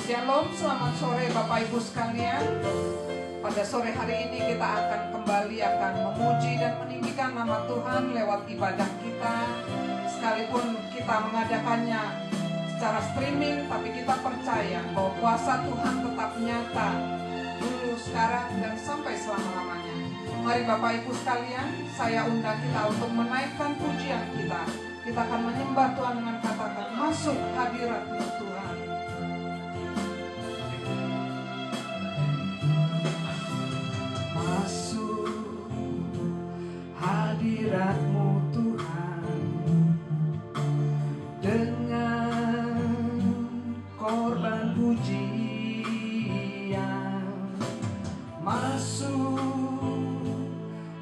Shalom, selamat sore Bapak Ibu sekalian. Pada sore hari ini kita akan kembali memuji dan meninggikan nama Tuhan lewat ibadah kita. Sekalipun kita mengadakannya secara streaming, tapi kita percaya bahwa kuasa Tuhan tetap nyata dulu, sekarang, dan sampai selama-lamanya. Mari Bapak Ibu sekalian, saya undang kita untuk menaikkan pujian kita. Kita akan menyembah Tuhan dengan katakan, masuk hadirat-Mu Tuhan. Hadirat-Mu Tuhan, dengan korban pujian, masuk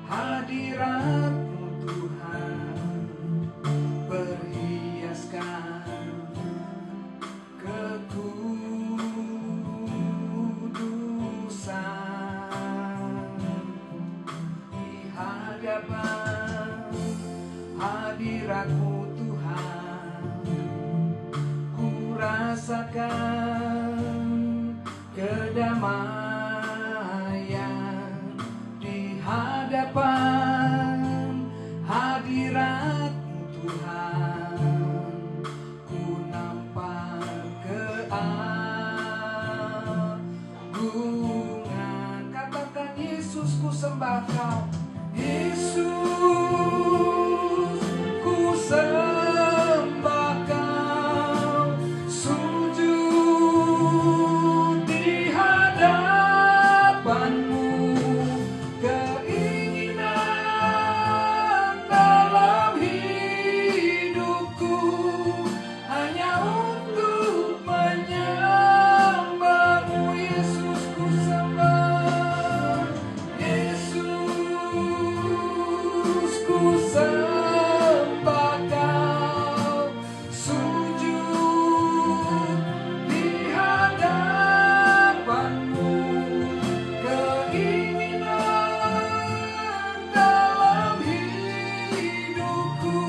hadirat-Mu Tuhan, perhiaskan kekudusan di hadapan hadirat-Mu Tuhan, ku rasakan kedamaian di hadapan hadirat-Mu Tuhan, ku nampak keagungan. Katakan, Yesus, ku sembah Kau. Yesus, ku sembah Kau, sujud di hadapan-Mu, keinginan dalam hidupku hanya untuk menyembah-Mu. Yesus, ku sembah. Yesus, ku sembah Kau, sujud di hadapan-Mu, keinginan dalam hidupku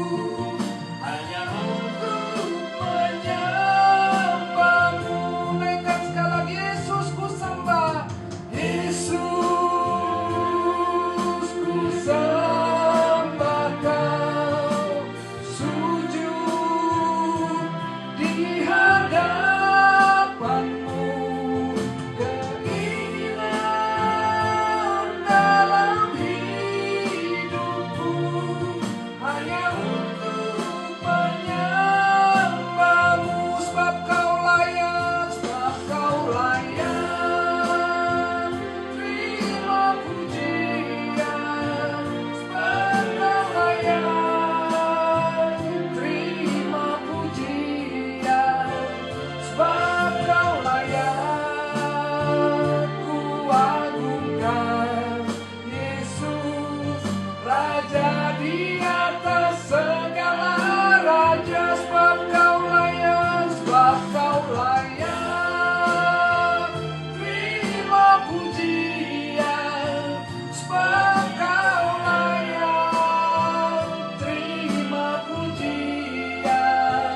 hanya untuk menyembah-Mu. Naikkan sekali lagi, Yesus, ku sembah. Yesus, ku sembah Kau, sujud di hadapan-Mu, keinginan dalam hidupku hanya untuk menyembah-Mu. Sebab Kau layak, sebab Kau layak, terima pujian. Sebab Kau layak, terima pujian. Sebab Kau layak, ku agungkan. Yesus, Raja di atas segala raja. Sebab Kau layak, sebab Kau layak, terima pujian. Sebab Kau layak, terima pujian.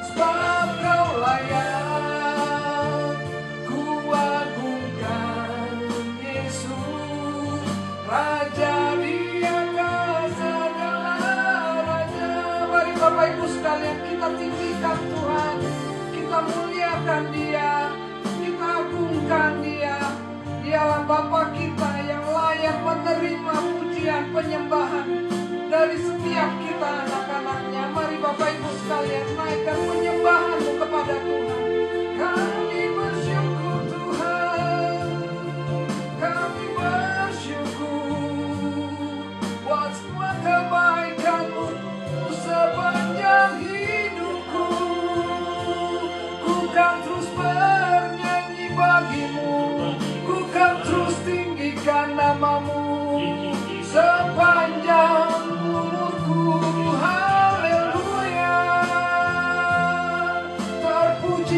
Sebab Kau layak, ku agungkan. Yesus, Raja di atas segala raja. Mari Bapak Ibu sekalian, kita tinggikan Tuhan, kita muliakan Dia, kita agungkan Dia. Dialah Bapa kita yang layak menerima pujian penyembahan dari setiap kita anak-anaknya. Mari Bapak Ibu sekalian, naikkan penyembahan-Mu kepada Tuhan. Kami bersyukur Tuhan, kami bersyukur buat semua kebaikan-Mu sepanjang hidupku. Ku kan terus bernyanyi bagi-Mu, ku kan terus tinggikan nama-Mu sepanjang umurku. Haleluya, terpuji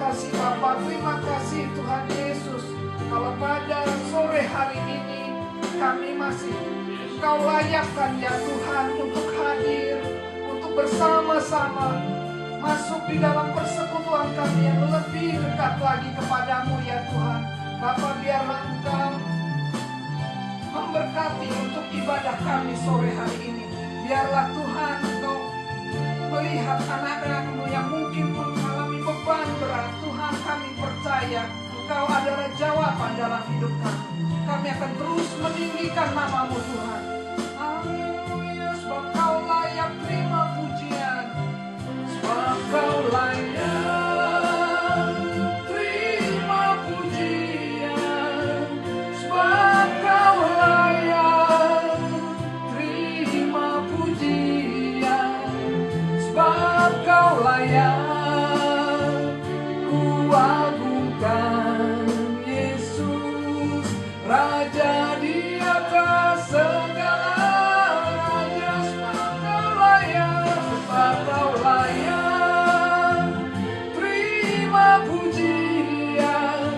kasih Bapa, terima kasih Tuhan Yesus. Kalau pada sore hari ini kami masih Engkau layakkan ya Tuhan untuk hadir, untuk bersama-sama masuk di dalam persekutuan kami yang lebih dekat lagi kepadamu ya Tuhan. Bapa, biarlah Engkau memberkati untuk ibadah kami sore hari ini. Biarlah Tuhan Engkau melihat anak-anak-Mu yang mungkin mengalami beban berat. Tuhan, kami percaya Engkau adalah jawaban dalam hidup kami. Kami akan terus meninggikan nama-Mu Tuhan. Haleluya, sebab Kau layak terima pujian. Sebab Kau layak terima pujian. Sebab Kau layak terima pujian. Sebab Kau layak ku agungkan Yesus, Raja di atas segala raja. Sebab Kau layak, sebab Kau layak terima pujian.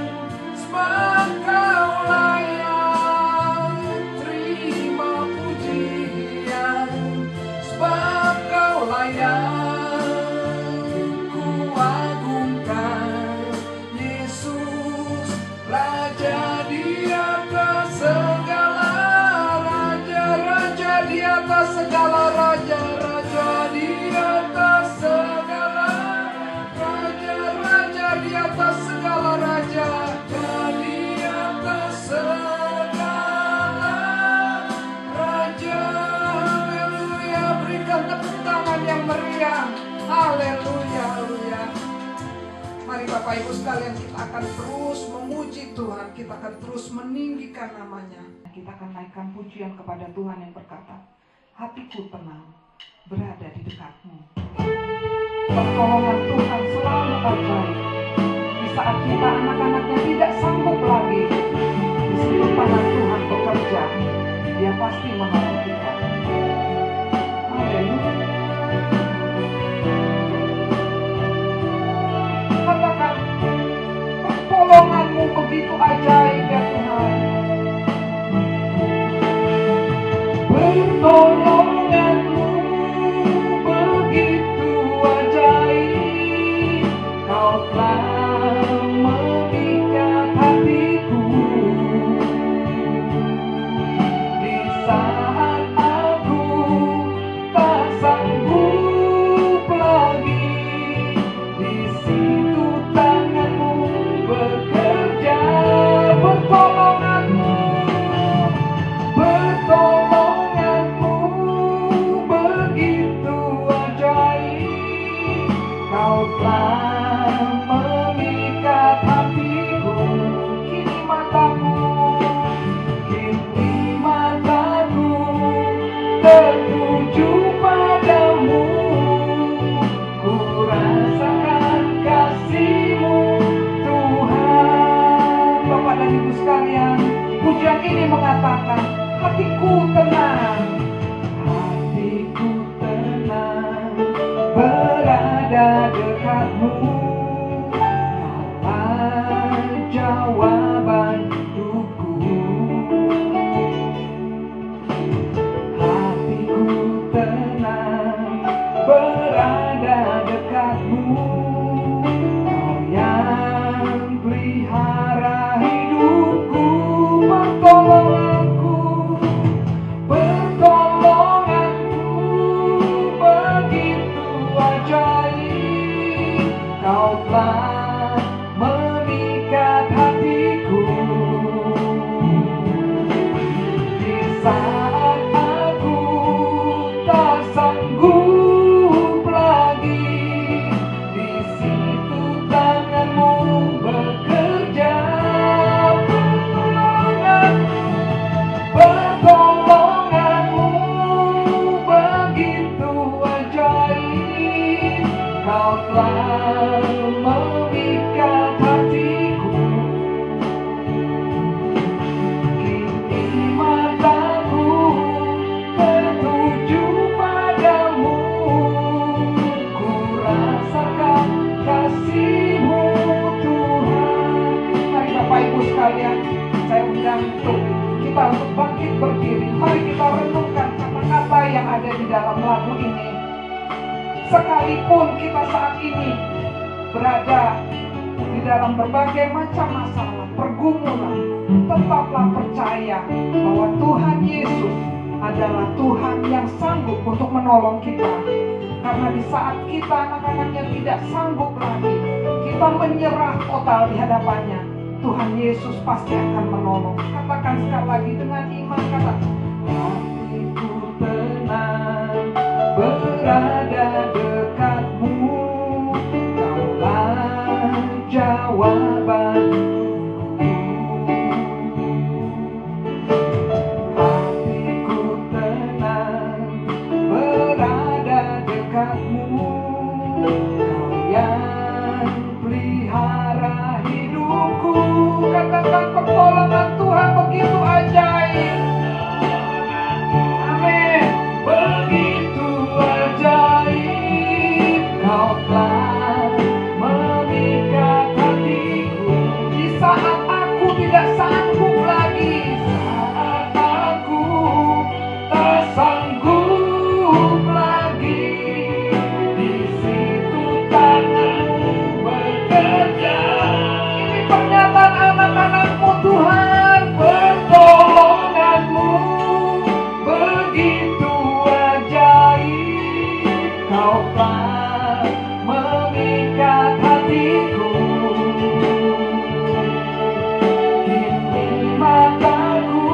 Sebab Kau layak terima pujian. Sebab Kau layak ku agungkan Yesus, Raja di atas segala raja. Raja di atas segala raja. Raja di atas segala raja. Raja di atas segala raja. Raja di atas segala raja. Haleluya, berikan tepuk tangan yang meriah. Haleluya, haleluya. Mari Bapak Ibu sekalian, kita akan terus memuji Tuhan. Kita akan terus meninggikan namanya. Kita akan naikkan pujian kepada Tuhan yang berkata, hatiku tenang berada di dekatmu. Pertolongan Tuhan selalu ajaib. Di saat kita anak-anaknya tidak sanggup lagi, di situ tangan Tuhan bekerja. Dia pasti menolong kita. Haleluya. Katakan, pertolongan-Mu begitu ajaib ya Tuhan. Pertolongan-Mu begitu ajaib. Kau telah mengikat hatiku. Di saat aku tak sanggup lagi, di situ tangan-Mu bekerja. Pertolongan-Mu begitu ajaib. Kau telah mengikat hatiku. Kini mataku tertuju padamu. Ku rasakan kasih-Mu Tuhan. Bapak dan Ibu sekalian, pujian ini mengatakan, hatiku tenang. Hatiku tenang berada dekat-Mu. Kaulah jawaban hidupku. Hatiku tenang berada dekat-Mu. Kau yang pelihara hidupku. Pertolonganku, pertolonganku sekalian, saya undang kita untuk bangkit berdiri. Mari kita renungkan kata-kata yang ada di dalam lagu ini. Sekalipun kita saat ini berada di dalam berbagai macam masalah, pergumulan, tetaplah percaya bahwa Tuhan Yesus adalah Tuhan yang sanggup untuk menolong kita. Karena di saat kita anak-anaknya tidak sanggup lagi, kita menyerah total di hadapannya, Tuhan Yesus pasti akan menolong. Katakan sekali lagi dengan iman, kata, hatiku tenang berada dekatmu, kaulah jawabanku. Hatiku tenang berada dekatmu, kau yang pelihara hidupku. Katakan pertolongan Tuhan begitu ajaib. Amin. Begitu ajaib, kau telah memikat hatiku. Di saat aku tidak sanggup lagi, saat aku tak sanggup lagi, di situ tanganmu bekerja. Ini pernyataan anak-anakmu Tuhan, pertolonganmu begitu ajaib, kau telah memikat hatiku. Kini mataku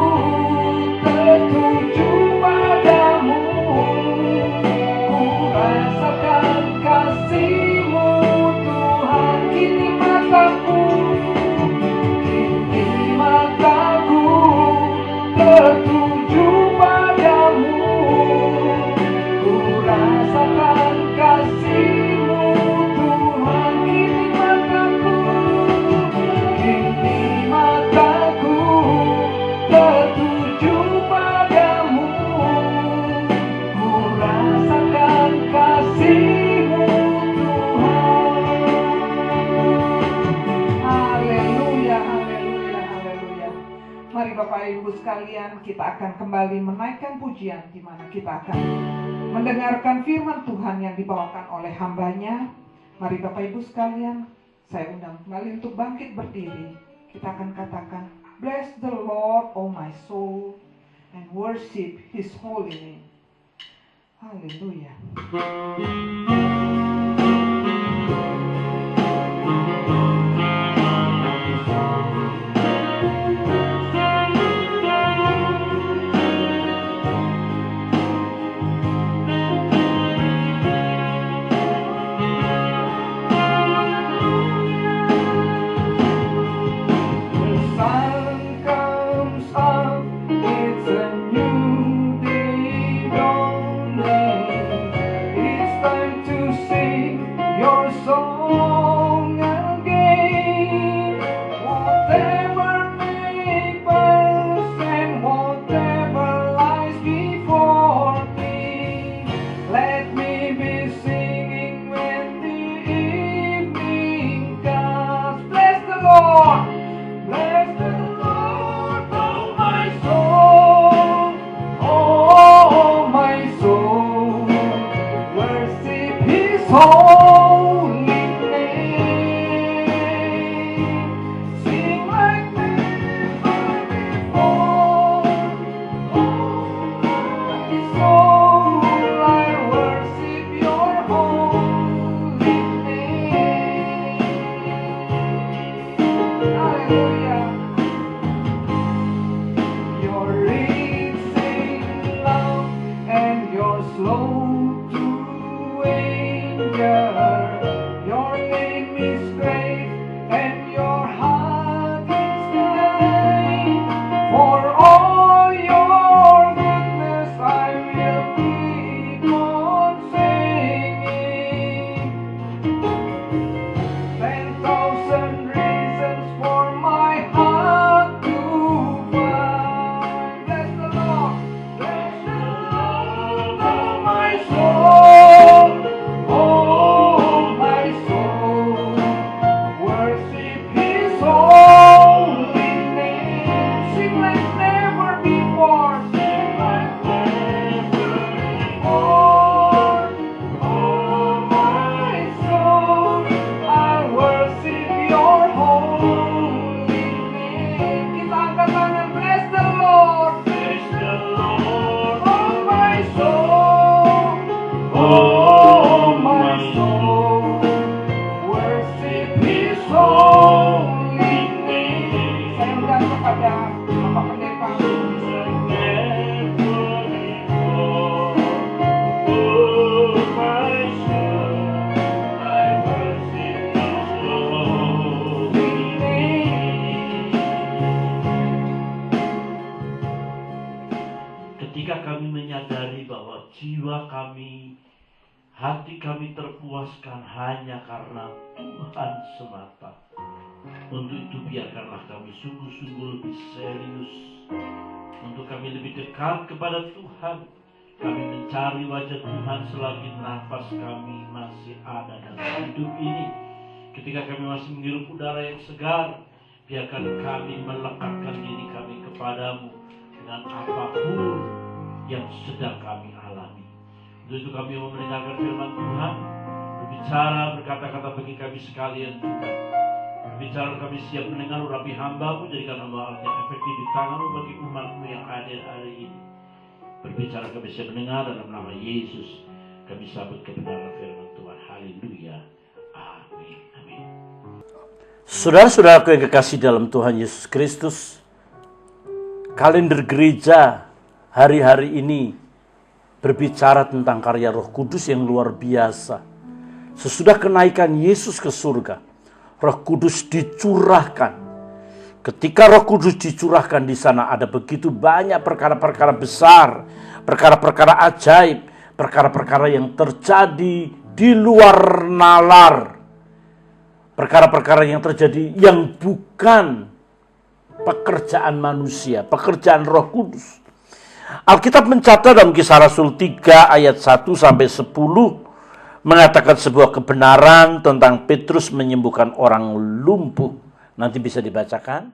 tertuju padamu, ku rasakan kasih-Mu Tuhan. Kini mataku tertuju padamu, ku rasakan kasih-Mu Tuhan. Kini mataku tertuju padamu, ku rasakan kasih-Mu Tuhan. Haleluya, haleluya, haleluya. Mari Bapak Ibu sekalian, kita akan kembali menaikkan pujian, di mana kita akan mendengarkan firman Tuhan yang dibawakan oleh hambanya. Mari Bapak Ibu sekalian, saya undang kembali untuk bangkit berdiri. Kita akan katakan, bless the Lord, oh my soul, and worship His holy name. Haleluya. To jiwa kami, hati kami terpuaskan hanya karena Tuhan semata. Untuk itu biarkanlah kami sungguh-sungguh lebih serius, untuk kami lebih dekat kepada Tuhan. Kami mencari wajah Tuhan selagi nafas kami masih ada dalam hidup ini. Ketika kami masih menghirup udara yang segar, biarkan kami melekatkan diri kami kepadamu dengan apapun yang sedang kami alami. Untuk itu kami mau mendengarkan firman Tuhan, berbicara, berkata-kata bagi kami sekalian Tuhan. Berbicara kami siap mendengar urapi hamba-Mu, jadikan hamba yang efektif di tangan-Mu bagi umat-Mu yang hadir hari ini. Berbicara kami siap mendengar dalam nama Yesus. Kami sambut kebenaran firman Tuhan. Haleluya. Amin. Amin. Saudara-saudaraku yang kekasih dalam Tuhan Yesus Kristus, kalender gereja hari-hari ini berbicara tentang karya Roh Kudus yang luar biasa. Sesudah kenaikan Yesus ke surga, Roh Kudus dicurahkan. Ketika Roh Kudus dicurahkan, di sana ada begitu banyak perkara-perkara besar, perkara-perkara ajaib, perkara-perkara yang terjadi di luar nalar. Perkara-perkara yang terjadi yang bukan pekerjaan manusia, pekerjaan Roh Kudus. Alkitab mencatat dalam Kisah Rasul 3 ayat 1 sampai 10 mengatakan sebuah kebenaran tentang Petrus menyembuhkan orang lumpuh. Nanti bisa dibacakan.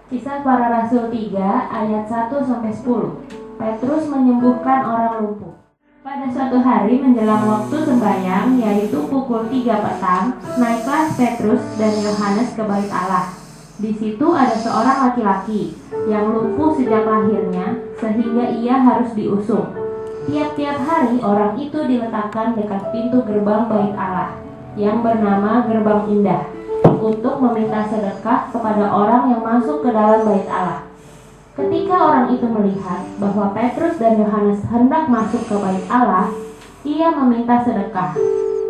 Kisah Para Rasul 3 ayat 1 sampai 10. Petrus menyembuhkan orang lumpuh. Pada suatu hari menjelang waktu sembahyang, yaitu pukul 3 petang, naiklah Petrus dan Yohanes ke bait Allah. Di situ ada seorang laki-laki yang lumpuh sejak lahirnya, sehingga ia harus diusung. Tiap-tiap hari orang itu diletakkan dekat pintu gerbang bait Allah, yang bernama Gerbang Indah, untuk meminta sedekah kepada orang yang masuk ke dalam bait Allah. Ketika orang itu melihat bahwa Petrus dan Yohanes hendak masuk ke bait Allah, ia meminta sedekah.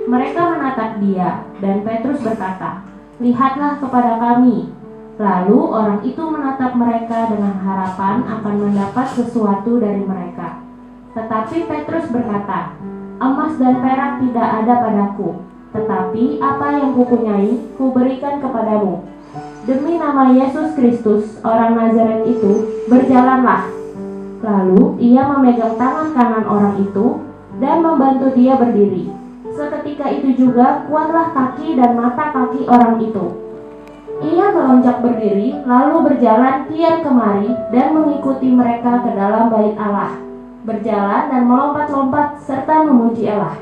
Mereka menatap dia, dan Petrus berkata, "Lihatlah kepada kami." Lalu orang itu menatap mereka dengan harapan akan mendapat sesuatu dari mereka. Tetapi Petrus berkata, "Emas dan perak tidak ada padaku, tetapi apa yang kupunyai, kuberikan kepadamu. Demi nama Yesus Kristus, orang Nazaret itu, berjalanlah." Lalu ia memegang tangan kanan orang itu dan membantu dia berdiri. Seketika itu juga kuatlah kaki dan mata kaki orang itu. Ia melonjak berdiri, lalu berjalan kian kemari dan mengikuti mereka ke dalam bait Allah, berjalan dan melompat-lompat serta memuji Allah.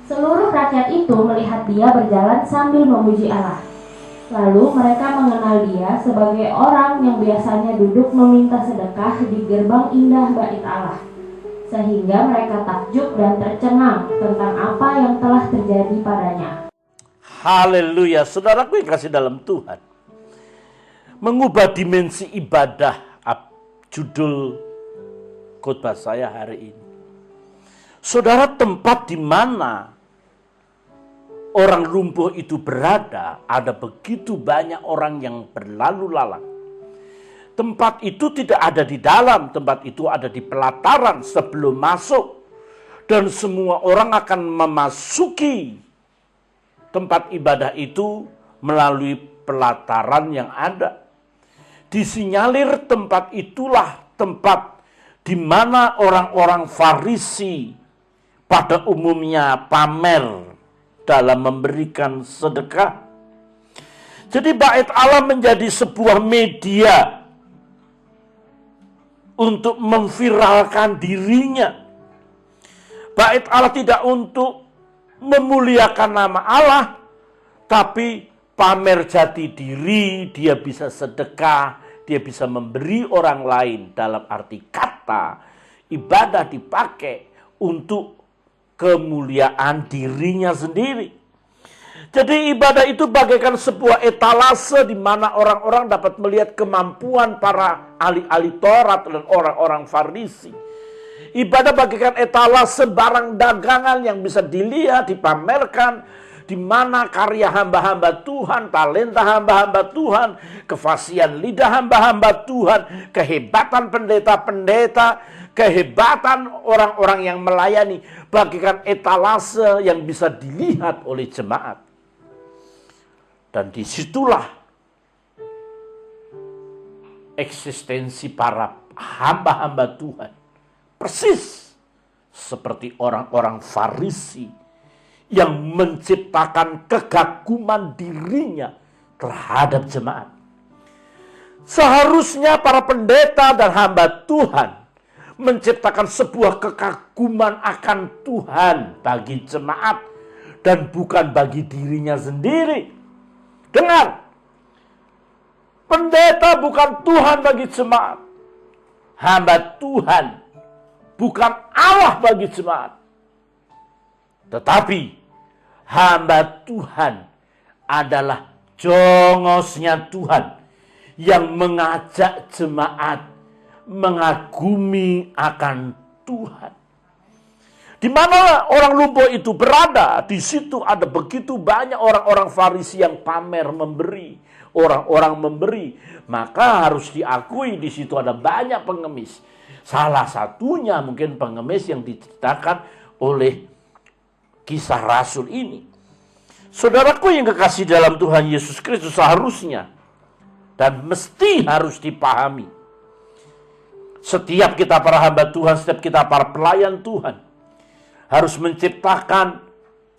Seluruh rakyat itu melihat dia berjalan sambil memuji Allah. Lalu mereka mengenal dia sebagai orang yang biasanya duduk meminta sedekah di gerbang indah bait Allah. Sehingga mereka takjub dan tercengang tentang apa yang telah terjadi padanya. Haleluya, saudaraku yang kasih dalam Tuhan. Mengubah dimensi ibadah, judul khotbah saya hari ini. Saudara, tempat di mana orang lumpuh itu berada, ada begitu banyak orang yang berlalu lalang. Tempat itu tidak ada di dalam, tempat itu ada di pelataran sebelum masuk. Dan semua orang akan memasuki tempat ibadah itu melalui pelataran yang ada. Disinyalir tempat itulah tempat di mana orang-orang Farisi pada umumnya pamer dalam memberikan sedekah. Jadi bait Allah menjadi sebuah media untuk memviralkan dirinya. Bait Allah tidak untuk memuliakan nama Allah, tapi pamer jati diri. Dia bisa sedekah, dia bisa memberi orang lain. Dalam arti kata, ibadah dipakai untuk kemuliaan dirinya sendiri. Jadi ibadah itu bagaikan sebuah etalase di mana orang-orang dapat melihat kemampuan para ahli-ahli Taurat dan orang-orang Farisi. Ibadah bagaikan etalase barang dagangan yang bisa dilihat, dipamerkan, di mana karya hamba-hamba Tuhan, talenta hamba-hamba Tuhan, kefasihan lidah hamba-hamba Tuhan, kehebatan pendeta-pendeta, kehebatan orang-orang yang melayani, bagaikan etalase yang bisa dilihat oleh jemaat. Dan disitulah eksistensi para hamba-hamba Tuhan. Persis seperti orang-orang Farisi yang menciptakan kekaguman dirinya terhadap jemaat. Seharusnya para pendeta dan hamba Tuhan menciptakan sebuah kekaguman akan Tuhan bagi jemaat dan bukan bagi dirinya sendiri. Dengar, pendeta bukan Tuhan bagi jemaat. Hamba Tuhan bukan Allah bagi jemaat. Tetapi hamba Tuhan adalah jongosnya Tuhan yang mengajak jemaat mengagumi akan Tuhan. Di mana orang lumpuh itu berada, di situ ada begitu banyak orang-orang Farisi yang pamer memberi, orang-orang memberi, maka harus diakui di situ ada banyak pengemis. Salah satunya mungkin pengemis yang diceritakan oleh kisah Rasul ini. Saudaraku yang kekasih dalam Tuhan Yesus Kristus, seharusnya dan mesti harus dipahami, setiap kita para hamba Tuhan, setiap kita para pelayan Tuhan harus menciptakan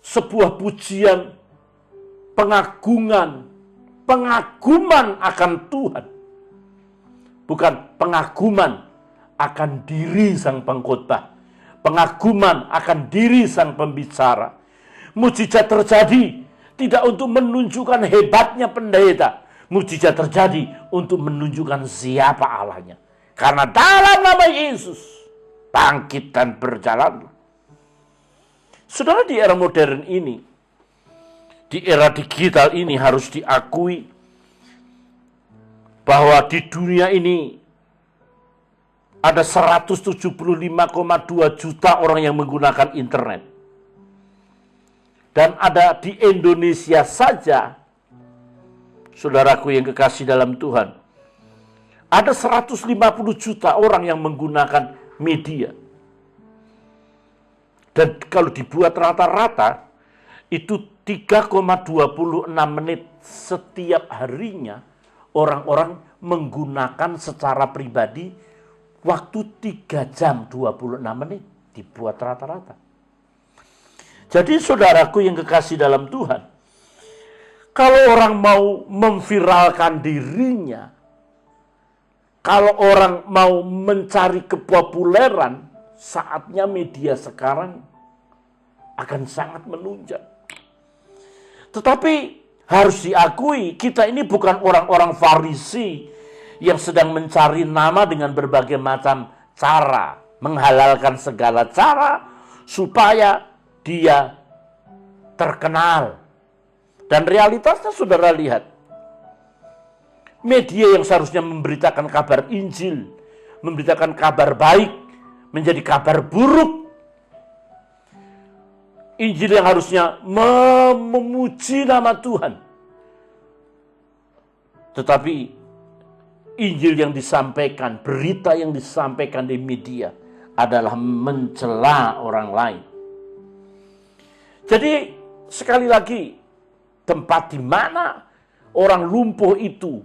sebuah pujian, pengagungan akan Tuhan. Bukan pengaguman akan diri sang pengkhotbah, pengaguman akan diri sang pembicara. Mujizat terjadi tidak untuk menunjukkan hebatnya pendeta, mujizat terjadi untuk menunjukkan siapa Allahnya. Karena dalam nama Yesus bangkit dan berjalan. Saudara, di era modern ini, di era digital ini harus diakui bahwa di dunia ini ada 175,2 juta orang yang menggunakan internet. Dan ada di Indonesia saja, saudaraku yang kekasih dalam Tuhan, ada 150 juta orang yang menggunakan media. Dan kalau dibuat rata-rata, itu 3,26 menit setiap harinya orang-orang menggunakan secara pribadi waktu 3 jam 26 menit dibuat rata-rata. Jadi saudaraku yang kekasih dalam Tuhan, kalau orang mau memviralkan dirinya, kalau orang mau mencari kepopuleran, saatnya media sekarang akan sangat menunjang. Tetapi harus diakui, kita ini bukan orang-orang Farisi yang sedang mencari nama dengan berbagai macam cara, menghalalkan segala cara supaya dia terkenal. Dan realitasnya saudara lihat, media yang seharusnya memberitakan kabar Injil, memberitakan kabar baik, menjadi kabar buruk. Injil yang harusnya memuji nama Tuhan, tetapi Injil yang disampaikan, berita yang disampaikan di media adalah mencela orang lain. Jadi sekali lagi, tempat di mana orang lumpuh itu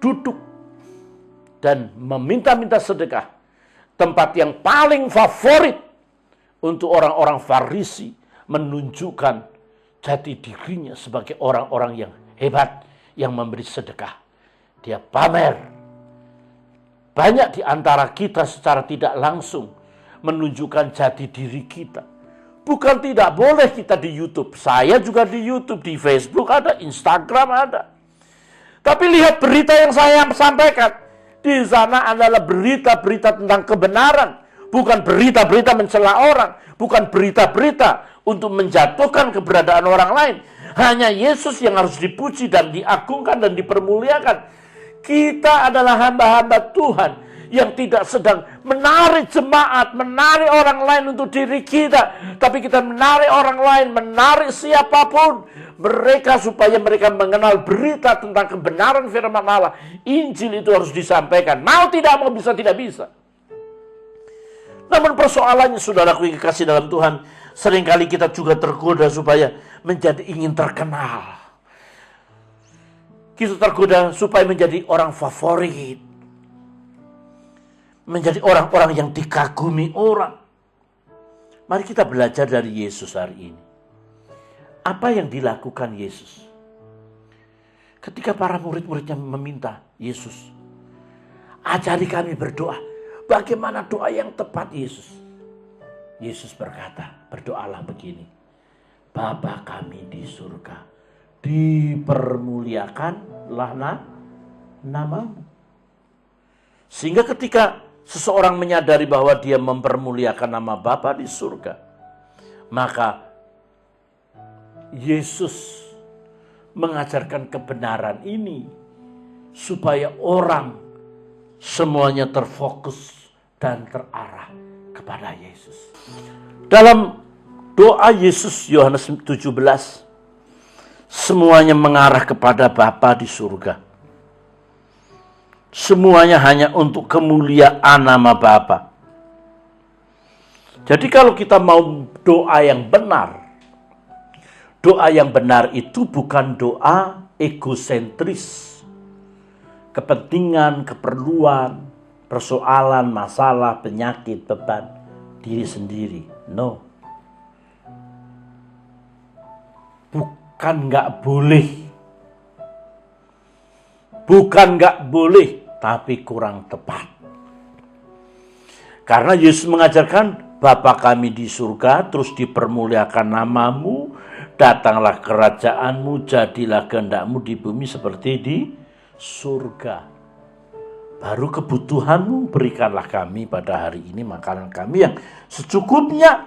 duduk dan meminta-minta sedekah, tempat yang paling favorit untuk orang-orang Farisi menunjukkan jati dirinya sebagai orang-orang yang hebat, yang memberi sedekah. Dia pamer. Banyak di antara kita secara tidak langsung menunjukkan jati diri kita. Bukan tidak boleh kita di YouTube. Saya juga di YouTube, di Facebook ada, Instagram ada. Tapi lihat berita yang saya sampaikan. Di sana adalah berita-berita tentang kebenaran. Bukan berita-berita mencela orang. Bukan berita-berita untuk menjatuhkan keberadaan orang lain. Hanya Yesus yang harus dipuji dan diagungkan dan dipermuliakan. Kita adalah hamba-hamba Tuhan yang tidak sedang menarik jemaat, menarik orang lain untuk diri kita, tapi kita menarik orang lain, menarik siapapun mereka supaya mereka mengenal berita tentang kebenaran firman Allah. Injil itu harus disampaikan. Mau tidak mau, bisa tidak bisa. Namun persoalannya, saudaraku yang kekasih dalam Tuhan, seringkali kita juga tergoda supaya menjadi ingin terkenal. Kita tergoda supaya menjadi orang favorit, menjadi orang-orang yang dikagumi orang. Mari kita belajar dari Yesus hari ini. Apa yang dilakukan Yesus? Ketika para murid-muridnya meminta, Yesus, ajari kami berdoa. Bagaimana doa yang tepat, Yesus? Yesus berkata, berdoalah begini. Bapa kami di surga, dipermuliakanlah namamu. Sehingga ketika seseorang menyadari bahwa dia mempermuliakan nama Bapa di surga, maka Yesus mengajarkan kebenaran ini supaya orang semuanya terfokus dan terarah kepada Yesus. Dalam doa Yesus Yohanes 17, semuanya mengarah kepada Bapa di surga. Semuanya hanya untuk kemuliaan nama Bapa. Jadi kalau kita mau doa yang benar, doa yang benar itu bukan doa egosentris. Kepentingan, keperluan, persoalan, masalah, penyakit, beban diri sendiri. No. Bukan nggak boleh. Bukan nggak boleh, tapi kurang tepat. Karena Yesus mengajarkan, Bapa kami di surga, terus dipermuliakan namamu, datanglah kerajaanmu, jadilah kehendakmu di bumi seperti di surga. Baru kebutuhanmu berikanlah kami pada hari ini makanan kami yang secukupnya.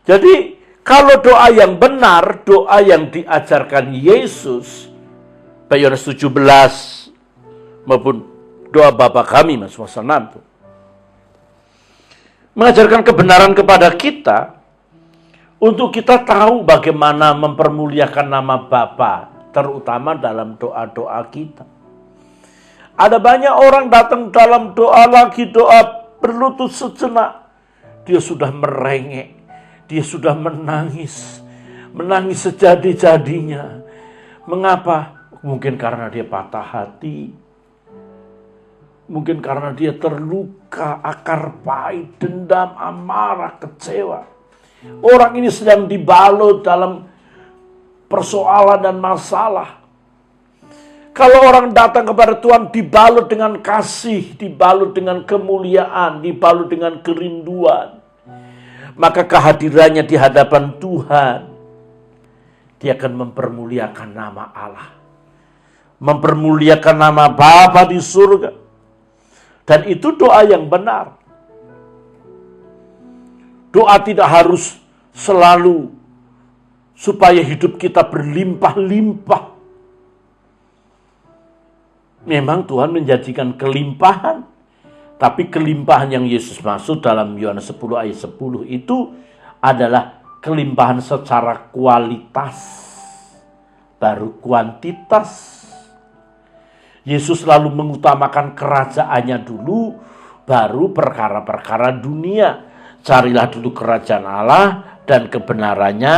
Jadi kalau doa yang benar, doa yang diajarkan Yesus, Yohanes 17 maupun doa Bapa kami, Mazmur 6 itu mengajarkan kebenaran kepada kita untuk kita tahu bagaimana mempermuliakan nama Bapa, terutama dalam doa-doa kita. Ada banyak orang datang dalam doa lagi, doa berlutut sejenak, dia sudah merengek, dia sudah menangis sejadi-jadinya. Mengapa? Mungkin karena dia patah hati, mungkin karena dia terluka, akar pahit, dendam, amarah, kecewa. Orang ini sedang dibalut dalam persoalan dan masalah. Kalau orang datang kepada Tuhan dibalut dengan kasih, dibalut dengan kemuliaan, dibalut dengan kerinduan, maka kehadirannya di hadapan Tuhan, dia akan mempermuliakan nama Allah, mempermuliakan nama Bapa di surga. Dan itu doa yang benar. Doa tidak harus selalu supaya hidup kita berlimpah-limpah. Memang Tuhan menjanjikan kelimpahan, tapi kelimpahan yang Yesus maksud dalam Yohanes 10 ayat 10 itu adalah kelimpahan secara kualitas, baru kuantitas. Yesus selalu mengutamakan kerajaannya dulu, baru perkara-perkara dunia. Carilah dulu kerajaan Allah dan kebenarannya,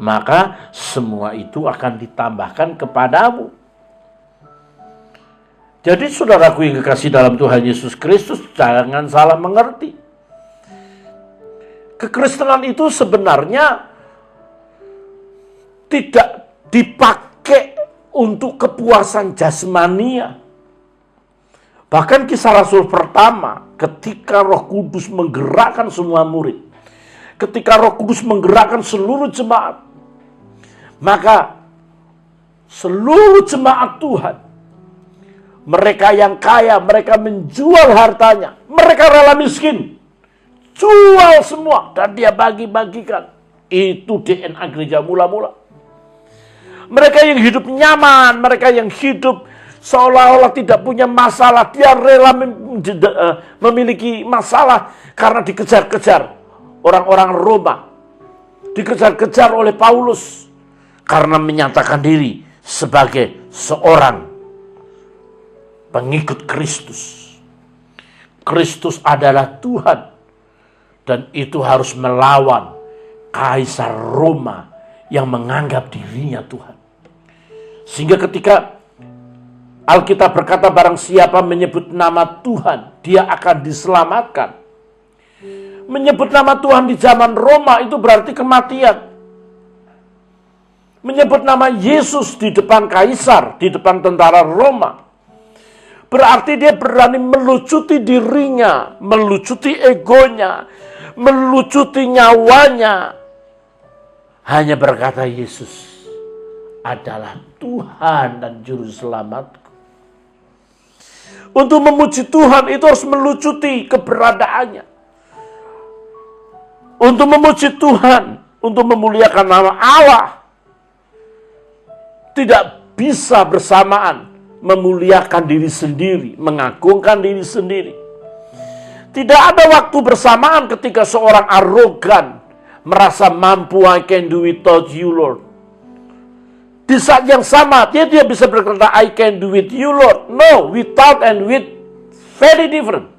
maka semua itu akan ditambahkan kepadamu. Jadi saudaraku yang kekasih dalam Tuhan Yesus Kristus, jangan salah mengerti. Kekristenan itu sebenarnya tidak dipakai untuk kepuasan jasmania. Bahkan Kisah Rasul pertama, ketika Roh Kudus menggerakkan semua murid, ketika Roh Kudus menggerakkan seluruh jemaat, maka seluruh jemaat Tuhan, mereka yang kaya, mereka menjual hartanya, mereka rela miskin, jual semua dan dia bagi-bagikan. Itu DNA gereja mula-mula. Mereka yang hidup nyaman, mereka yang hidup seolah-olah tidak punya masalah. Dia rela memiliki masalah karena dikejar-kejar orang-orang Roma. Dikejar-kejar oleh Paulus karena menyatakan diri sebagai seorang pengikut Kristus. Kristus adalah Tuhan, dan itu harus melawan Kaisar Roma yang menganggap dirinya Tuhan. Sehingga ketika Alkitab berkata barang siapa menyebut nama Tuhan, dia akan diselamatkan. Menyebut nama Tuhan di zaman Roma itu berarti kematian. Menyebut nama Yesus di depan Kaisar, di depan tentara Roma, berarti dia berani melucuti dirinya, melucuti egonya, melucuti nyawanya. Hanya berkata Yesus adalah Tuhan dan Juru Selamatku. Untuk memuji Tuhan itu harus melucuti keberadaannya. Untuk memuji Tuhan, untuk memuliakan nama Allah, tidak bisa bersamaan memuliakan diri sendiri, mengagungkan diri sendiri. Tidak ada waktu bersamaan ketika seorang arogan, merasa mampu, I can do without you, Lord. Di saat yang sama, dia bisa berkata, I can do with you, Lord. No, without and with, very different.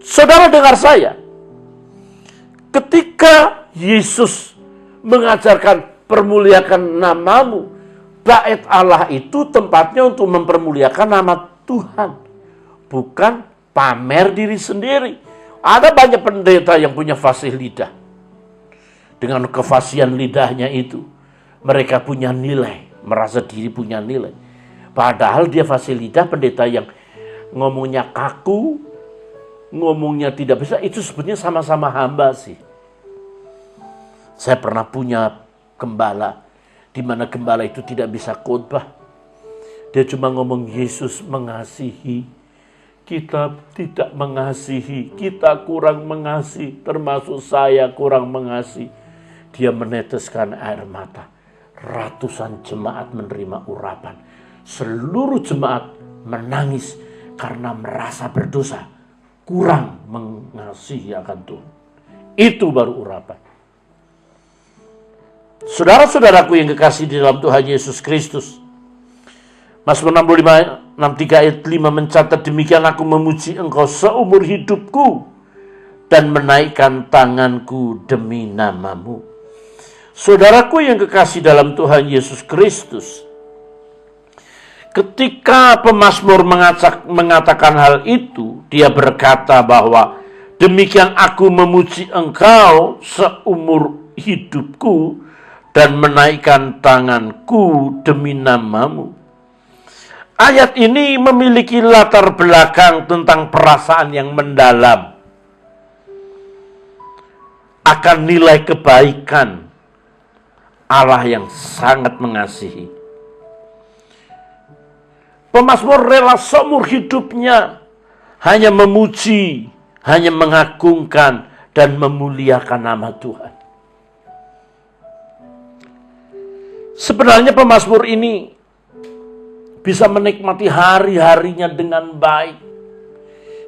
Saudara dengar saya. Ketika Yesus mengajarkan permuliakan namamu, bait Allah itu tempatnya untuk mempermuliakan nama Tuhan, bukan pamer diri sendiri. Ada banyak pendeta yang punya fasih lidah. Dengan kefasihan lidahnya itu, mereka punya nilai, merasa diri punya nilai. Padahal dia fasih lidah, pendeta yang ngomongnya kaku, ngomongnya tidak bisa, itu sebenarnya sama-sama hamba sih. Saya pernah punya gembala, di mana gembala itu tidak bisa khotbah. Dia cuma ngomong Yesus mengasihi, kita tidak mengasihi, kita kurang mengasihi, termasuk saya kurang mengasihi. Dia meneteskan air mata. Ratusan jemaat menerima urapan. Seluruh jemaat menangis karena merasa berdosa, kurang mengasihi akan Tuhan. Itu baru urapan. Saudara-saudaraku yang kekasih di dalam Tuhan Yesus Kristus, Mazmur 63 ayat 5 mencatat, demikian aku memuji engkau seumur hidupku dan menaikkan tanganku demi namamu. Saudaraku yang kekasih dalam Tuhan Yesus Kristus, ketika pemazmur mengatakan hal itu, dia berkata bahwa demikian aku memuji engkau seumur hidupku dan menaikkan tanganku demi namamu. Ayat ini memiliki latar belakang tentang perasaan yang mendalam akan nilai kebaikan Allah yang sangat mengasihi. Pemazmur rela seumur hidupnya hanya memuji, hanya mengagungkan dan memuliakan nama Tuhan. Sebenarnya pemazmur ini bisa menikmati hari-harinya dengan baik.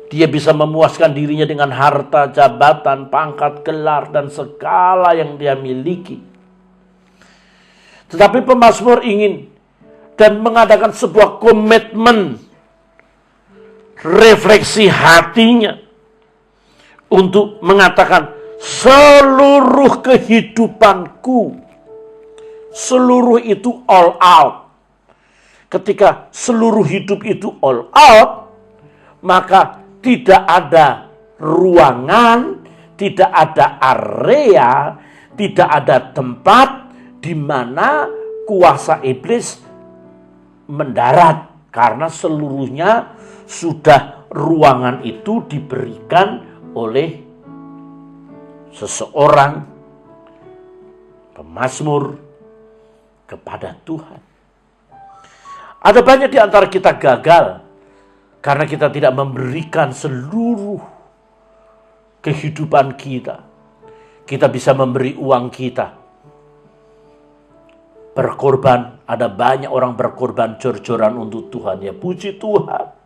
Dia bisa memuaskan dirinya dengan harta, jabatan, pangkat, gelar, dan segala yang dia miliki. Tetapi pemazmur ingin dan mengadakan sebuah komitmen, refleksi hatinya untuk mengatakan seluruh kehidupanku, seluruh itu all out. Ketika seluruh hidup itu all out, maka tidak ada ruangan, tidak ada area, tidak ada tempat di mana kuasa iblis mendarat, karena seluruhnya sudah ruangan itu diberikan oleh seseorang pemazmur kepada Tuhan. Ada banyak di antara kita gagal karena kita tidak memberikan seluruh kehidupan kita. Kita bisa memberi uang kita, berkorban, ada banyak orang berkorban jor-joran untuk Tuhan. Ya puji Tuhan.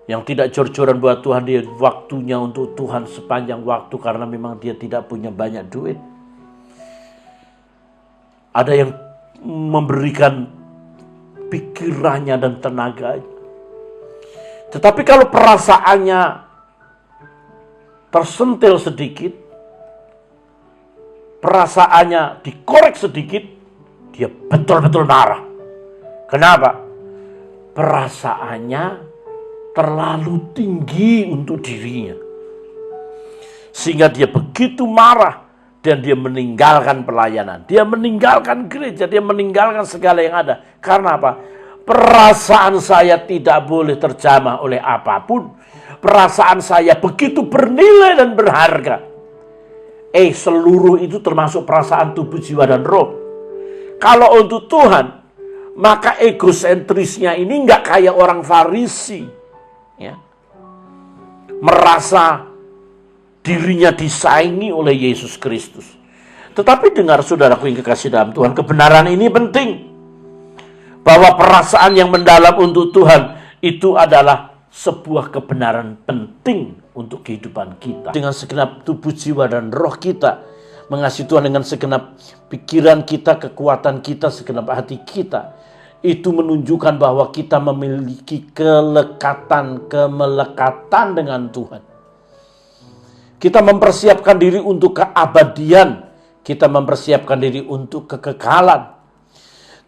Yang tidak jor-joran buat Tuhan, dia waktunya untuk Tuhan sepanjang waktu karena memang dia tidak punya banyak duit. Ada yang memberikan pikirannya dan tenaganya. Tetapi kalau perasaannya tersentil sedikit, perasaannya dikorek sedikit, dia betul-betul marah. Kenapa? Perasaannya terlalu tinggi untuk dirinya. Sehingga dia begitu marah dan dia meninggalkan pelayanan. Dia meninggalkan gereja, dia meninggalkan segala yang ada. Karena apa? Perasaan saya tidak boleh terjamah oleh apapun. Perasaan saya begitu bernilai dan berharga. Seluruh itu termasuk perasaan tubuh, jiwa, dan roh. Kalau untuk Tuhan, maka egosentrisnya ini nggak kayak orang Farisi, ya, merasa dirinya disaingi oleh Yesus Kristus. Tetapi dengar saudaraku yang kekasih dalam Tuhan, kebenaran ini penting. Bahwa perasaan yang mendalam untuk Tuhan itu adalah sebuah kebenaran penting untuk kehidupan kita. Dengan segenap tubuh, jiwa, dan roh kita mengasihi Tuhan, dengan segenap pikiran kita, kekuatan kita, segenap hati kita. Itu menunjukkan bahwa kita memiliki kemelekatan dengan Tuhan. Kita mempersiapkan diri untuk keabadian. Kita mempersiapkan diri untuk kekekalan.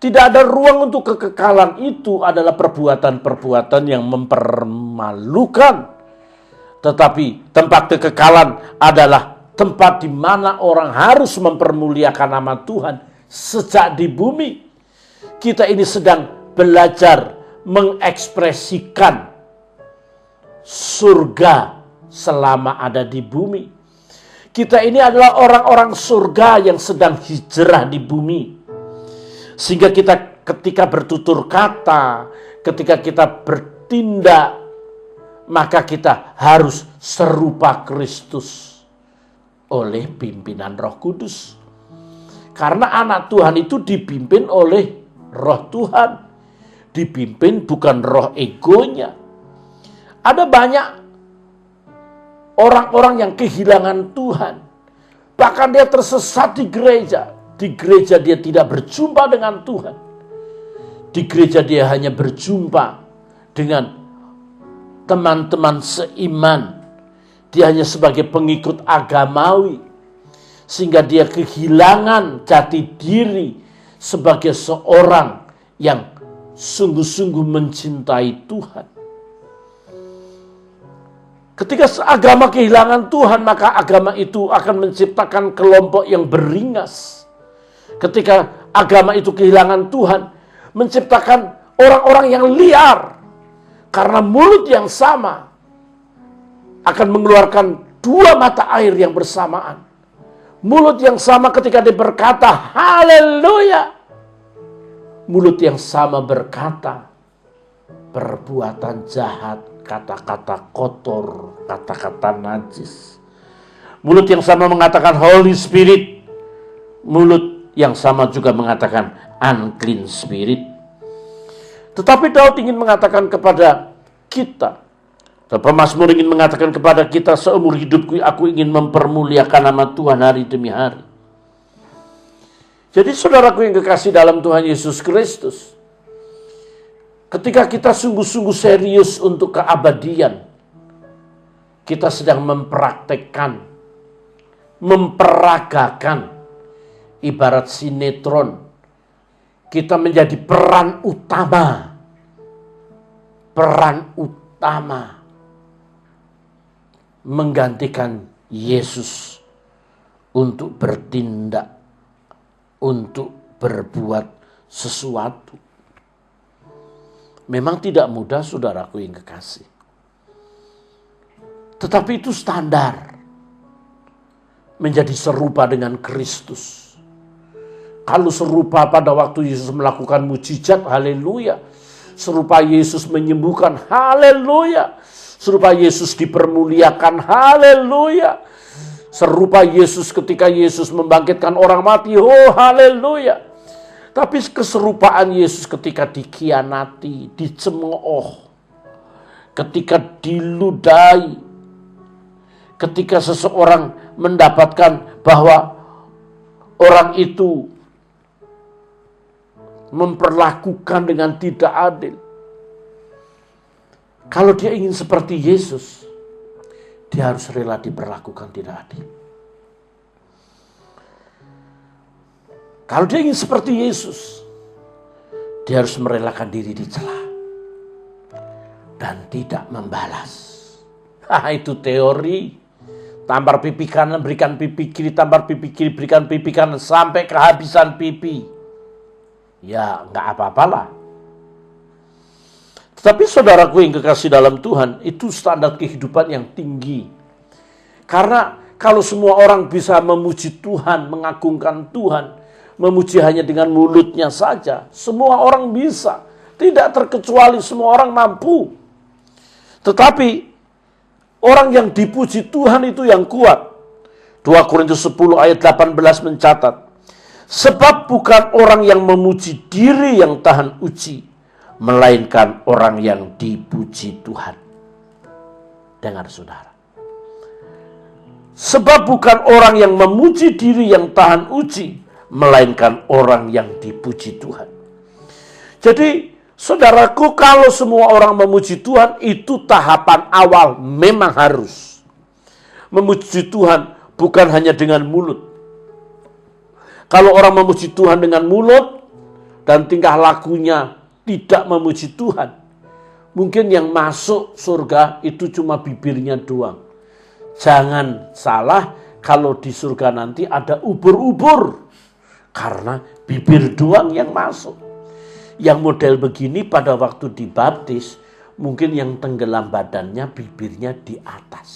Tidak ada ruang untuk kekekalan, itu adalah perbuatan-perbuatan yang mempermalukan. Tetapi tempat kekekalan adalah tempat di mana orang harus mempermuliakan nama Tuhan sejak di bumi. Kita ini sedang belajar mengekspresikan surga selama ada di bumi. Kita ini adalah orang-orang surga yang sedang hijrah di bumi. Sehingga kita ketika bertutur kata, ketika kita bertindak, maka kita harus serupa Kristus oleh pimpinan Roh Kudus. Karena anak Tuhan itu dipimpin oleh Roh Tuhan. Dipimpin bukan roh egonya. Ada banyak orang-orang yang kehilangan Tuhan. Bahkan dia tersesat di gereja. Di gereja dia tidak berjumpa dengan Tuhan. Di gereja dia hanya berjumpa dengan teman-teman seiman. Dia hanya sebagai pengikut agamawi. Sehingga dia kehilangan jati diri sebagai seorang yang sungguh-sungguh mencintai Tuhan. Ketika agama kehilangan Tuhan, maka agama itu akan menciptakan kelompok yang beringas. Ketika agama itu kehilangan Tuhan, menciptakan orang-orang yang liar. Karena mulut yang sama akan mengeluarkan dua mata air yang bersamaan. Mulut yang sama ketika dia berkata, haleluya. Mulut yang sama berkata, perbuatan jahat, kata-kata kotor, kata-kata najis. Mulut yang sama mengatakan Holy Spirit. Mulut yang sama juga mengatakan unclean spirit. Tetapi Daud ingin mengatakan kepada kita, dan pemazmur ingin mengatakan kepada kita, seumur hidupku aku ingin mempermuliakan nama Tuhan hari demi hari. Jadi saudaraku yang kekasih dalam Tuhan Yesus Kristus, ketika kita sungguh-sungguh serius untuk keabadian, kita sedang mempraktekkan, memperagakan, ibarat sinetron, kita menjadi peran utama menggantikan Yesus untuk bertindak, untuk berbuat sesuatu. Memang tidak mudah saudaraku yang kekasih. Tetapi itu standar. Menjadi serupa dengan Kristus. Kalau serupa pada waktu Yesus melakukan mujizat, haleluya. Serupa Yesus menyembuhkan, haleluya. Serupa Yesus dipermuliakan, haleluya. serupa Yesus ketika Yesus membangkitkan orang mati. Oh, haleluya. Tapi keserupaan Yesus ketika dikhianati, dicemooh, ketika diludahi, ketika seseorang mendapatkan bahwa orang itu memperlakukan dengan tidak adil. Kalau dia ingin seperti Yesus, dia harus rela diperlakukan tidak adil. Kalau dia ingin seperti Yesus, dia harus merelakan diri dicela dan tidak membalas. Itu teori. Tampar pipi kanan, berikan pipi kiri, tampar pipi kiri, berikan pipi kanan, sampai kehabisan pipi. Ya, enggak apa-apalah. Tetapi saudaraku yang kekasih dalam Tuhan, itu standar kehidupan yang tinggi. Karena kalau semua orang bisa memuji Tuhan, mengagungkan Tuhan, memuji hanya dengan mulutnya saja, semua orang bisa. Tidak terkecuali semua orang mampu. Tetapi orang yang dipuji Tuhan itu yang kuat. 2 Korintus 10 ayat 18 mencatat, sebab bukan orang yang memuji diri yang tahan uji, melainkan orang yang dipuji Tuhan. Dengar saudara. Sebab bukan orang yang memuji diri yang tahan uji, melainkan orang yang dipuji Tuhan. Jadi saudaraku, kalau semua orang memuji Tuhan, itu tahapan awal, memang harus. Memuji Tuhan bukan hanya dengan mulut. Kalau orang memuji Tuhan dengan mulut dan tingkah lakunya tidak memuji Tuhan, mungkin yang masuk surga itu cuma bibirnya doang. Jangan salah kalau di surga nanti ada ubur-ubur, karena bibir doang yang masuk. Yang model begini pada waktu dibaptis, mungkin yang tenggelam badannya, bibirnya di atas.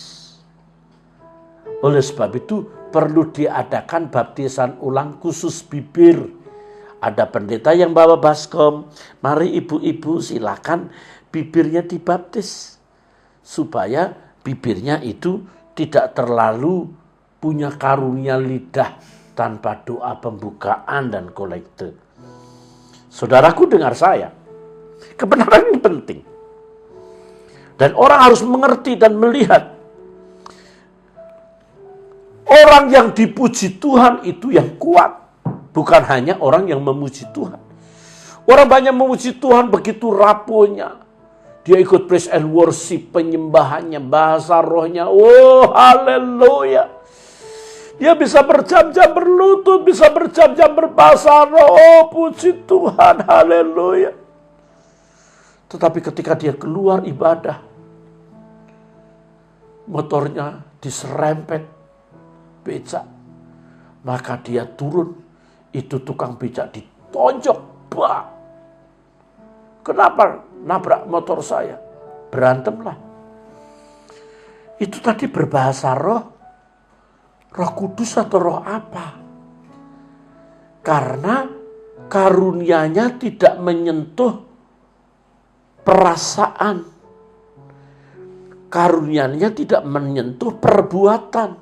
Oleh sebab itu perlu diadakan baptisan ulang khusus bibir. Ada pendeta yang bawa baskom, mari ibu-ibu silakan bibirnya dibaptis. Supaya bibirnya itu tidak terlalu punya karunia lidah tanpa doa pembukaan dan kolekte. Saudaraku dengar saya, kebenaran ini penting. Dan orang harus mengerti dan melihat. Orang yang dipuji Tuhan itu yang kuat. Bukan hanya orang yang memuji Tuhan. Orang banyak memuji Tuhan begitu rapuhnya. Dia ikut praise and worship, penyembahannya, bahasa rohnya. Oh, haleluya. Dia bisa berjam-jam berlutut, bisa berjam-jam berbahasa roh. Oh, puji Tuhan, haleluya. Tetapi ketika dia keluar ibadah, motornya diserempet becak, maka dia turun, itu tukang becak ditonjok, bah. Kenapa nabrak motor saya? Berantemlah. Itu tadi berbahasa roh, Roh Kudus atau roh apa? Karena karunia-Nya tidak menyentuh perasaan. Karunia-Nya tidak menyentuh perbuatan.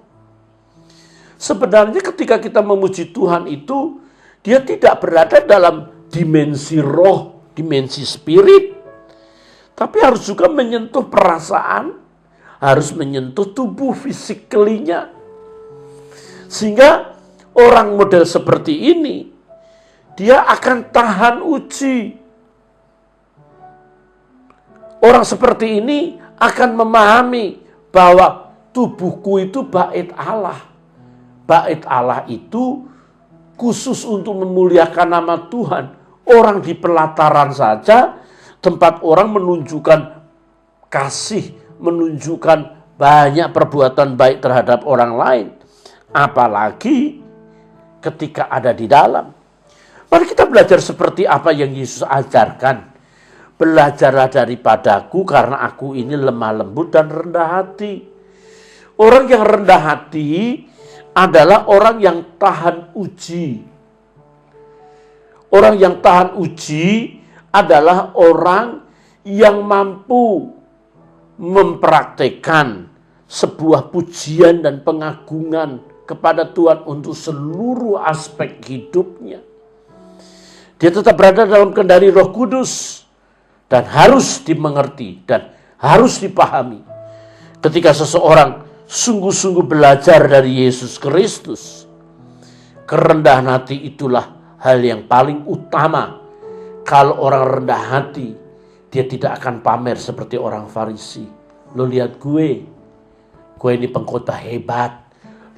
Sebenarnya ketika kita memuji Tuhan itu, dia tidak berada dalam dimensi roh, dimensi spirit. Tapi harus juga menyentuh perasaan, harus menyentuh tubuh fisikalinya. Sehingga orang model seperti ini, dia akan tahan uji. Orang seperti ini akan memahami bahwa tubuhku itu bait Allah. Bait Allah itu khusus untuk memuliakan nama Tuhan. Orang di pelataran saja, tempat orang menunjukkan kasih, menunjukkan banyak perbuatan baik terhadap orang lain. Apalagi ketika ada di dalam. Mari kita belajar seperti apa yang Yesus ajarkan. Belajarlah daripadaku karena aku ini lemah lembut dan rendah hati. Orang yang rendah hati adalah orang yang tahan uji. Orang yang tahan uji adalah orang yang mampu mempraktekkan sebuah pujian dan pengagungan kepada Tuhan untuk seluruh aspek hidupnya. Dia tetap berada dalam kendali Roh Kudus dan harus dimengerti dan harus dipahami. Ketika seseorang sungguh-sungguh belajar dari Yesus Kristus, kerendahan hati itulah hal yang paling utama. Kalau orang rendah hati, dia tidak akan pamer seperti orang Farisi. Lo lihat gue ini pengkhotbah hebat.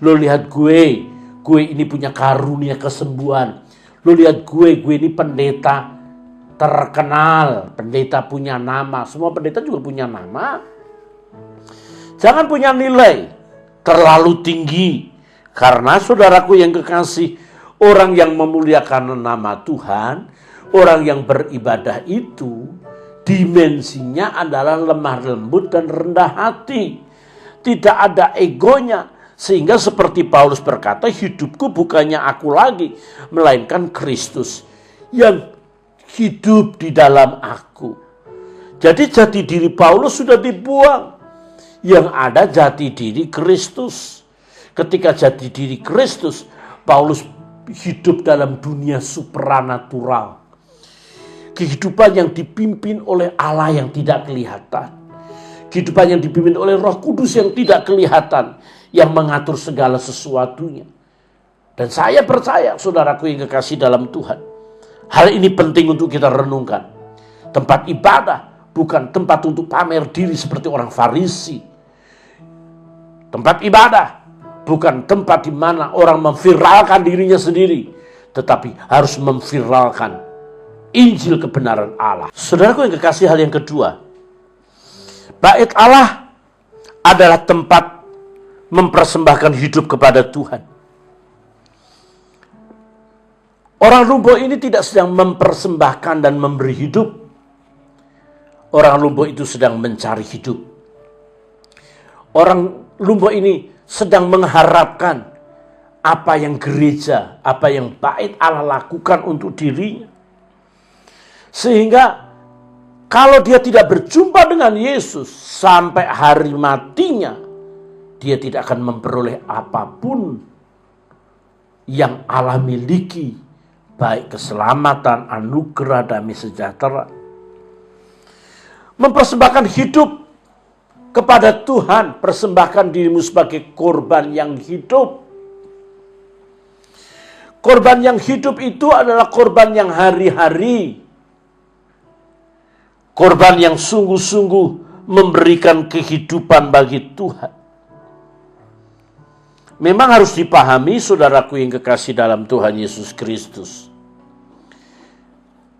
Lo lihat gue ini punya karunia kesembuhan. Lo lihat gue ini pendeta terkenal, pendeta punya nama. Semua pendeta juga punya nama. Jangan punya nilai terlalu tinggi. Karena saudaraku yang kekasih, orang yang memuliakan nama Tuhan, orang yang beribadah itu, dimensinya adalah lemah lembut dan rendah hati. Tidak ada egonya. Sehingga seperti Paulus berkata, hidupku bukannya aku lagi, melainkan Kristus yang hidup di dalam aku. Jadi jati diri Paulus sudah dibuang. Yang ada jati diri Kristus. Ketika jati diri Kristus, Paulus hidup dalam dunia supranatural. Kehidupan yang dipimpin oleh Allah yang tidak kelihatan. Kehidupan yang dipimpin oleh Roh Kudus yang tidak kelihatan. Yang mengatur segala sesuatunya. Dan saya percaya, saudaraku yang kekasih dalam Tuhan, hal ini penting untuk kita renungkan. Tempat ibadah bukan tempat untuk pamer diri seperti orang Farisi. Tempat ibadah bukan tempat di mana orang memviralkan dirinya sendiri, tetapi harus memviralkan Injil kebenaran Allah. Saudaraku yang kekasih, hal yang kedua, bait Allah adalah tempat mempersembahkan hidup kepada Tuhan. Orang lumpuh ini tidak sedang mempersembahkan dan memberi hidup. Orang lumpuh itu sedang mencari hidup. Orang lumpuh ini sedang mengharapkan apa yang gereja, apa yang bait Allah lakukan untuk dirinya. Sehingga kalau dia tidak berjumpa dengan Yesus sampai hari matinya, dia tidak akan memperoleh apapun yang Allah miliki, baik keselamatan, anugerah, damai sejahtera. Mempersembahkan hidup kepada Tuhan, persembahkan dirimu sebagai korban yang hidup. Korban yang hidup itu adalah korban yang hari-hari. Korban yang sungguh-sungguh memberikan kehidupan bagi Tuhan. Memang harus dipahami, saudaraku yang kekasih dalam Tuhan Yesus Kristus.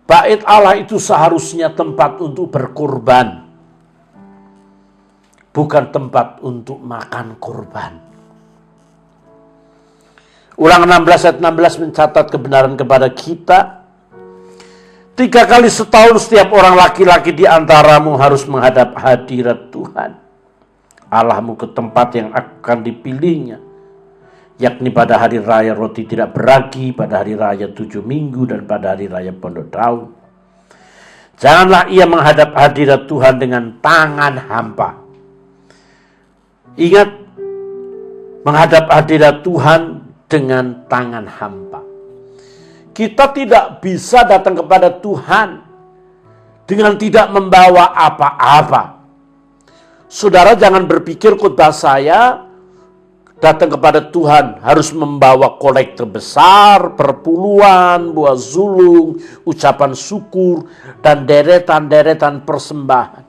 Bait Allah itu seharusnya tempat untuk berkorban. Bukan tempat untuk makan korban. Ulangan 16 ayat 16 mencatat kebenaran kepada kita. 3 kali setahun setiap orang laki-laki di antaramu harus menghadap hadirat Tuhan Allahmu ke tempat yang akan dipilihnya, yakni pada hari raya roti tidak beragi, pada hari raya 7 minggu, dan pada hari raya pondok daun. Janganlah ia menghadap hadirat Tuhan dengan tangan hampa. Ingat, menghadap hadirat Tuhan dengan tangan hampa. Kita tidak bisa datang kepada Tuhan dengan tidak membawa apa-apa. Saudara jangan berpikir khotbah saya datang kepada Tuhan harus membawa kolekte besar, perpuluhan, buah zulung, ucapan syukur, dan deretan-deretan persembahan.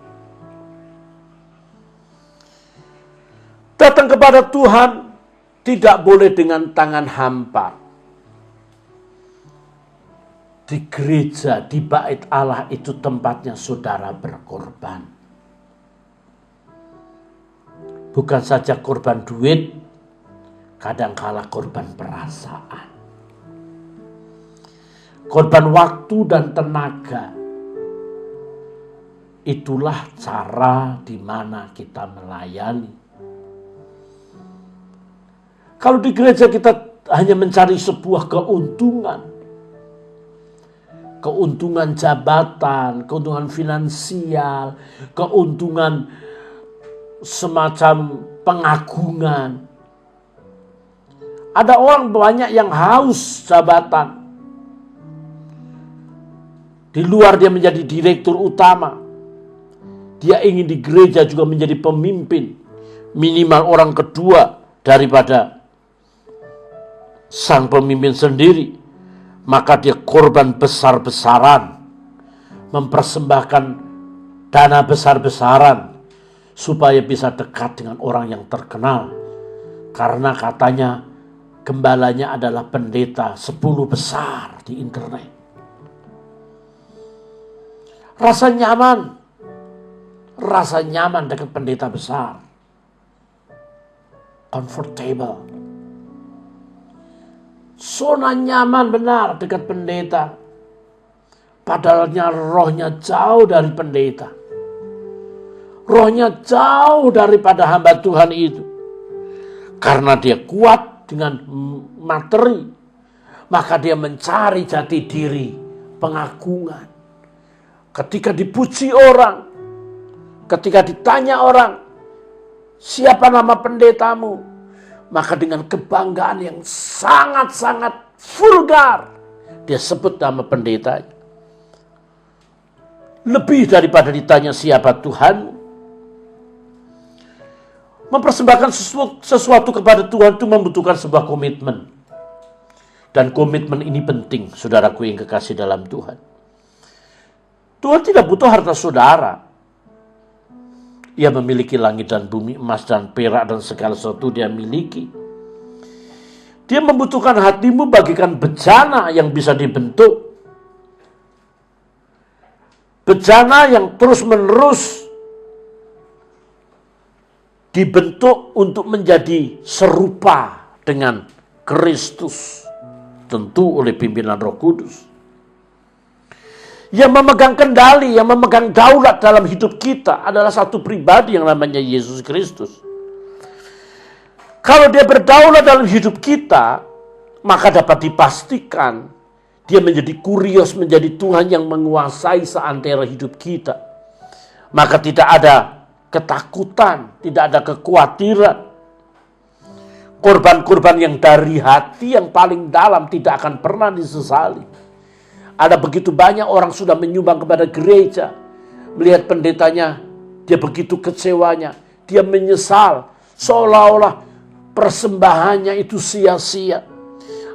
Datang kepada Tuhan tidak boleh dengan tangan hampa. Di gereja, di bait Allah itu tempatnya saudara berkorban. Bukan saja korban duit, kadangkala korban perasaan. Korban waktu dan tenaga. Itulah cara di mana kita melayani. Kalau di gereja kita hanya mencari sebuah keuntungan. Keuntungan jabatan, keuntungan finansial, keuntungan semacam pengagungan. Ada orang banyak yang haus jabatan. Di luar dia menjadi direktur utama. Dia ingin di gereja juga menjadi pemimpin. Minimal orang kedua daripada sang pemimpin sendiri. Maka dia korban besar-besaran. Mempersembahkan dana besar-besaran. Supaya bisa dekat dengan orang yang terkenal. Karena katanya gembalanya adalah pendeta 10 besar di internet. Rasa nyaman dekat pendeta besar. Comfortable. Zona nyaman benar dekat pendeta. Padahalnya rohnya jauh dari pendeta. Rohnya jauh daripada hamba Tuhan itu. Karena dia kuat dengan materi. Maka dia mencari jati diri, pengagungan. Ketika dipuji orang, ketika ditanya orang, siapa nama pendetamu? Maka dengan kebanggaan yang sangat-sangat vulgar, dia sebut nama pendetanya. Lebih daripada ditanya siapa Tuhanmu. Mempersembahkan sesuatu kepada Tuhan itu membutuhkan sebuah komitmen. Dan komitmen ini penting, saudaraku yang kekasih dalam Tuhan. Tuhan tidak butuh harta saudara. Ia memiliki langit dan bumi, emas dan perak dan segala sesuatu dia miliki. Dia membutuhkan hatimu bagikan bejana yang bisa dibentuk. Bejana yang terus-menerus dibentuk untuk menjadi serupa dengan Kristus. Tentu oleh pimpinan Roh Kudus. Yang memegang kendali, yang memegang daulat dalam hidup kita adalah satu pribadi yang namanya Yesus Kristus. Kalau dia berdaulat dalam hidup kita, maka dapat dipastikan dia menjadi kurios, menjadi Tuhan yang menguasai seantero hidup kita. Maka tidak ada ketakutan, tidak ada kekhawatiran. Korban-korban yang dari hati yang paling dalam tidak akan pernah disesali. Ada begitu banyak orang sudah menyumbang kepada gereja. Melihat pendetanya, dia begitu kecewanya. Dia menyesal. Seolah-olah persembahannya itu sia-sia.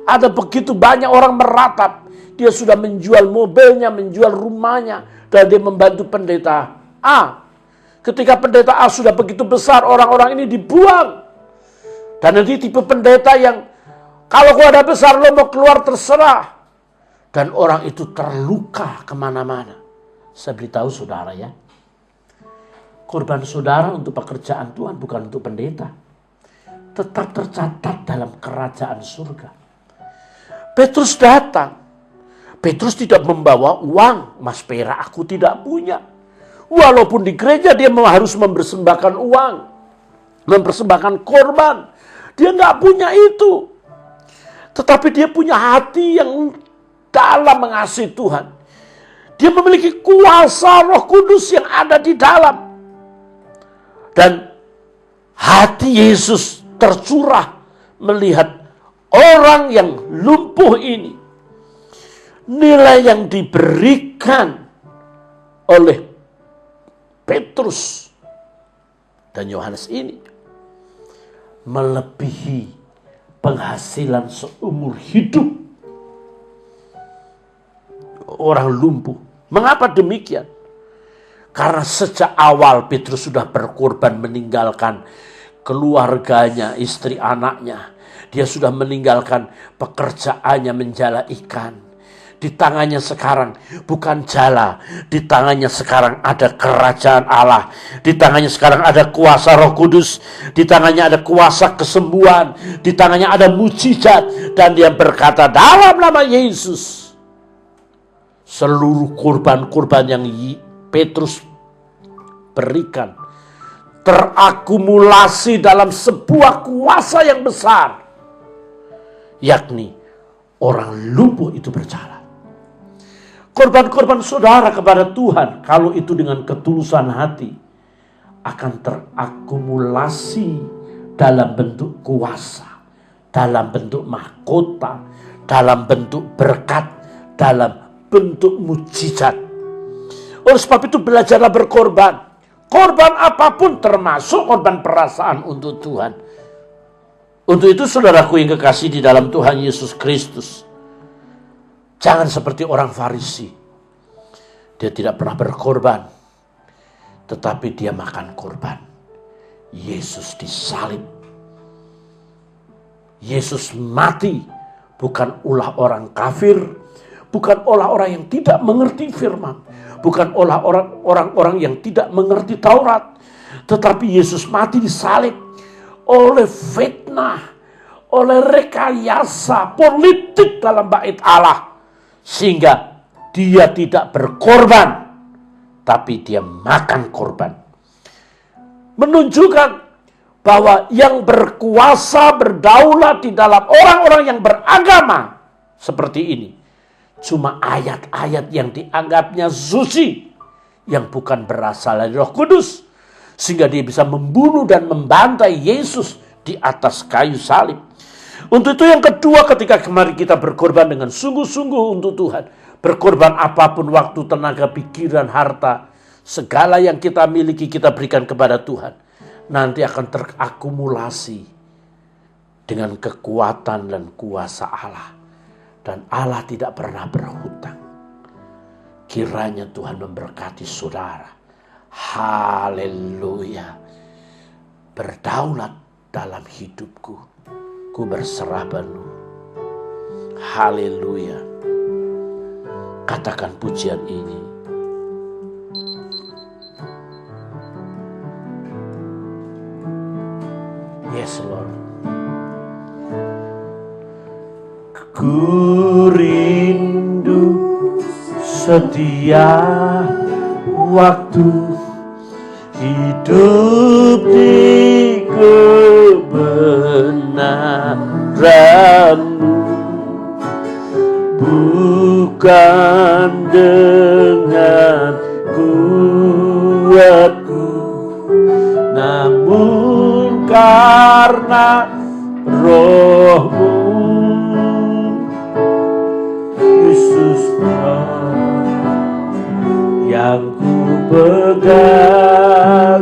Ada begitu banyak orang meratap. Dia sudah menjual mobilnya, menjual rumahnya. Dan dia membantu pendeta A. Ketika pendeta A sudah begitu besar, orang-orang ini dibuang. Dan nanti tipe pendeta yang, kalau gua ada besar, lo mau keluar terserah. Dan orang itu terluka kemana-mana. Saya beritahu saudara ya. Korban saudara untuk pekerjaan Tuhan bukan untuk pendeta. Tetap tercatat dalam kerajaan surga. Petrus datang. Petrus tidak membawa uang. Mas perak aku tidak punya. Walaupun di gereja dia harus mempersembahkan uang. Mempersembahkan korban. Dia nggak punya itu. Tetapi dia punya hati yang dalam mengasihi Tuhan. Dia memiliki kuasa Roh Kudus yang ada di dalam. Dan hati Yesus tercurah melihat orang yang lumpuh ini. Nilai yang diberikan oleh Petrus dan Yohanes ini melebihi penghasilan seumur hidup orang lumpuh. Mengapa demikian? Karena sejak awal Petrus sudah berkorban meninggalkan keluarganya, istri anaknya. Dia sudah meninggalkan pekerjaannya menjala ikan. Di tangannya sekarang bukan jala. Di tangannya sekarang ada kerajaan Allah. Di tangannya sekarang ada kuasa Roh Kudus. Di tangannya ada kuasa kesembuhan. Di tangannya ada mujizat. Dan dia berkata dalam nama Yesus, seluruh korban-korban yang Petrus berikan terakumulasi dalam sebuah kuasa yang besar, yakni orang lumpuh itu berjalan. Korban-korban saudara kepada Tuhan, kalau itu dengan ketulusan hati, akan terakumulasi dalam bentuk kuasa, dalam bentuk mahkota, dalam bentuk berkat, dalam bentuk mujizat. Oleh sebab itu belajarlah berkorban. Korban apapun termasuk korban perasaan untuk Tuhan. Untuk itu saudaraku yang kekasih di dalam Tuhan Yesus Kristus, jangan seperti orang Farisi. Dia tidak pernah berkorban, tetapi dia makan korban. Yesus disalib. Yesus mati bukan ulah orang kafir, bukan ulah orang yang tidak mengerti firman, bukan ulah orang-orang yang tidak mengerti Taurat, tetapi Yesus mati disalib oleh fitnah, oleh rekayasa politik dalam bait Allah, sehingga dia tidak berkorban, tapi dia makan korban. Menunjukkan bahwa yang berkuasa, berdaulat di dalam orang-orang yang beragama seperti ini cuma ayat-ayat yang dianggapnya suci, yang bukan berasal dari Roh Kudus, sehingga dia bisa membunuh dan membantai Yesus di atas kayu salib. Untuk itu yang kedua, ketika kemarin kita berkorban dengan sungguh-sungguh untuk Tuhan, berkorban apapun, waktu, tenaga, pikiran, harta, segala yang kita miliki kita berikan kepada Tuhan, nanti akan terakumulasi dengan kekuatan dan kuasa Allah. Dan Allah tidak pernah berhutang. Kiranya Tuhan memberkati saudara. Haleluya. Berdaulat dalam hidupku. Ku berserah penuh. Haleluya. Katakan pujian ini. Yes, Lord. Ku rindu setiap waktu hidup di kebenaran-Mu, bukan dengan kuatku, namun karena Roh-Mu. Yesus, yang ku pegang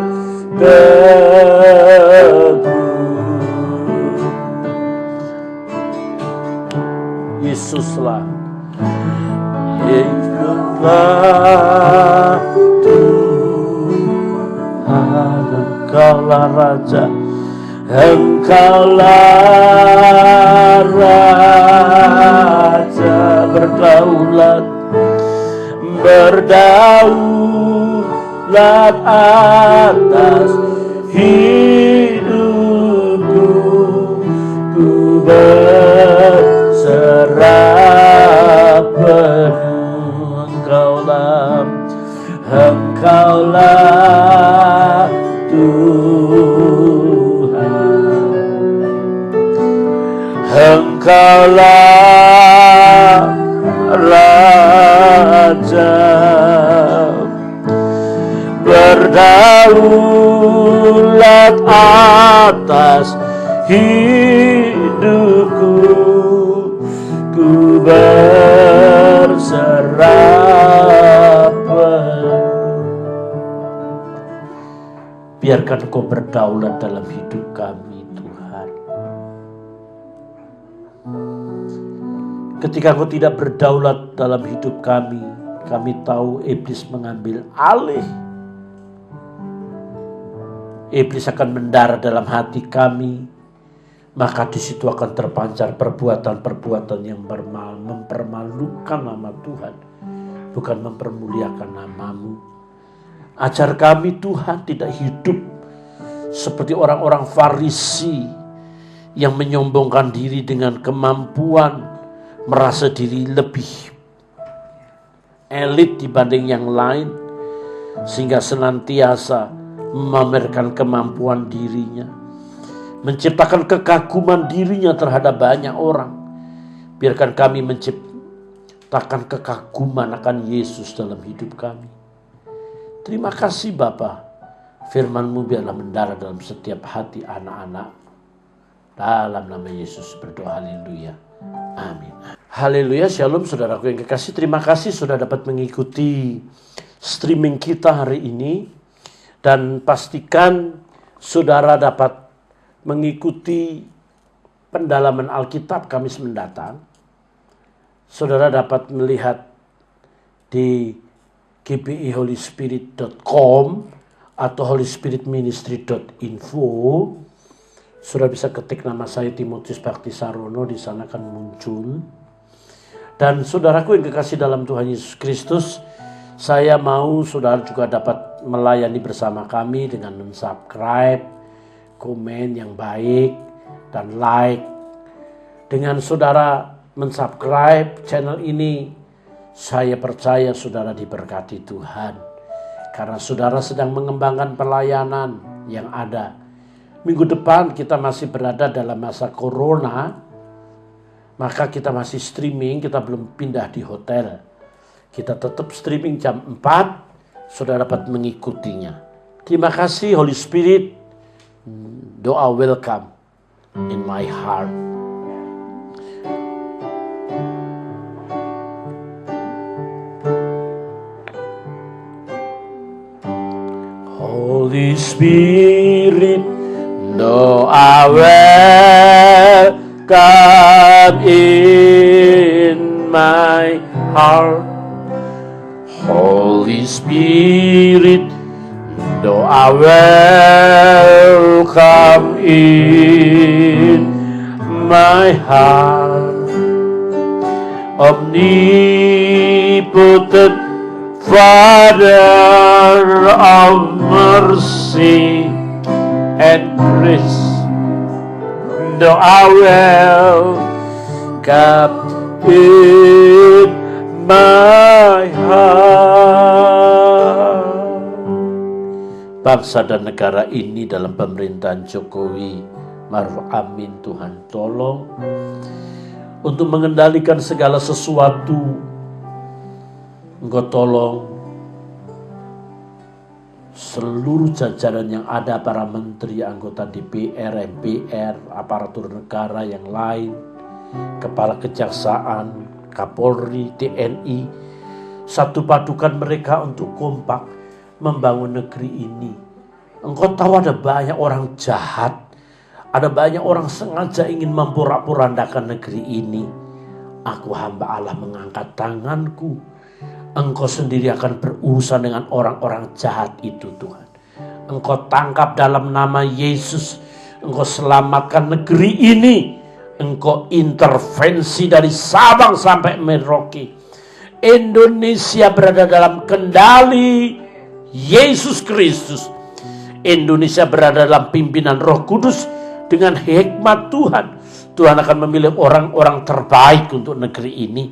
teguh. Yesuslah, Yesuslah Tuhan, Engkaulah Raja, Engkaulah Raja, berdaulat atas hidupku, ku berserah penuh. Engkaulah Tuhan, Engkaulah Raja, berdaulat atas hidupku, ku berserah penuh. Biarkan Kau berdaulat dalam hidup kami, Tuhan. Ketika Kau tidak berdaulat dalam hidup kami tahu iblis mengambil alih. Iblis akan mendarat dalam hati kami, maka di situ akan terpancar perbuatan-perbuatan yang mempermalukan nama Tuhan, bukan mempermuliakan nama-Mu. Ajar kami Tuhan tidak hidup seperti orang-orang Farisi yang menyombongkan diri dengan kemampuan, merasa diri lebih elit dibanding yang lain, sehingga senantiasa memamerkan kemampuan dirinya, menciptakan kekaguman dirinya terhadap banyak orang. Biarkan kami menciptakan kekaguman akan Yesus dalam hidup kami. Terima kasih Bapa, firman-Mu biarlah mendarat dalam setiap hati anak-anak. Dalam nama Yesus berdoa, haleluya. Amin. Haleluya, shalom saudaraku yang kekasih. Terima kasih sudah dapat mengikuti streaming kita hari ini. Dan pastikan saudara dapat mengikuti pendalaman Alkitab Kamis mendatang. Saudara dapat melihat di gbiholyspirit.com atau holyspiritministry.info. Sudah bisa ketik nama saya Timotius Bakti Sarono, di sana akan muncul. Dan saudaraku yang kekasih dalam Tuhan Yesus Kristus, saya mau saudara juga dapat melayani bersama kami dengan subscribe, komen yang baik, dan like. Dengan saudara mensubscribe channel ini, saya percaya saudara diberkati Tuhan. Karena saudara sedang mengembangkan pelayanan yang ada. Minggu depan kita masih berada dalam masa corona, maka kita masih streaming, kita belum pindah di hotel. Kita tetap streaming jam 4, saudara dapat mengikutinya. Terima kasih Holy Spirit, doa welcome in my heart. Holy Spirit, doa welcome in my heart. Holy Spirit, doa welcome in my heart. Omnipotent Father of mercy and grace, doa welcome in my heart. Bangsa dan negara ini dalam pemerintahan Jokowi Maruf Amin, Tuhan tolong untuk mengendalikan segala sesuatu. Engkau tolong seluruh jajaran yang ada, para menteri, anggota DPR, MPR, aparatur negara yang lain, kepala kejaksaan, Kapolri, TNI, satu padukan mereka untuk kompak membangun negeri ini. Engkau tahu ada banyak orang jahat, ada banyak orang sengaja ingin memporak-porandakan negeri ini. Aku hamba Allah mengangkat tanganku. Engkau sendiri akan berurusan dengan orang-orang jahat itu, Tuhan. Engkau tangkap dalam nama Yesus. Engkau selamatkan negeri ini. Engkau intervensi dari Sabang sampai Merauke. Indonesia berada dalam kendali Yesus Kristus. Indonesia berada dalam pimpinan Roh Kudus dengan hikmat Tuhan. Tuhan akan memilih orang-orang terbaik untuk negeri ini.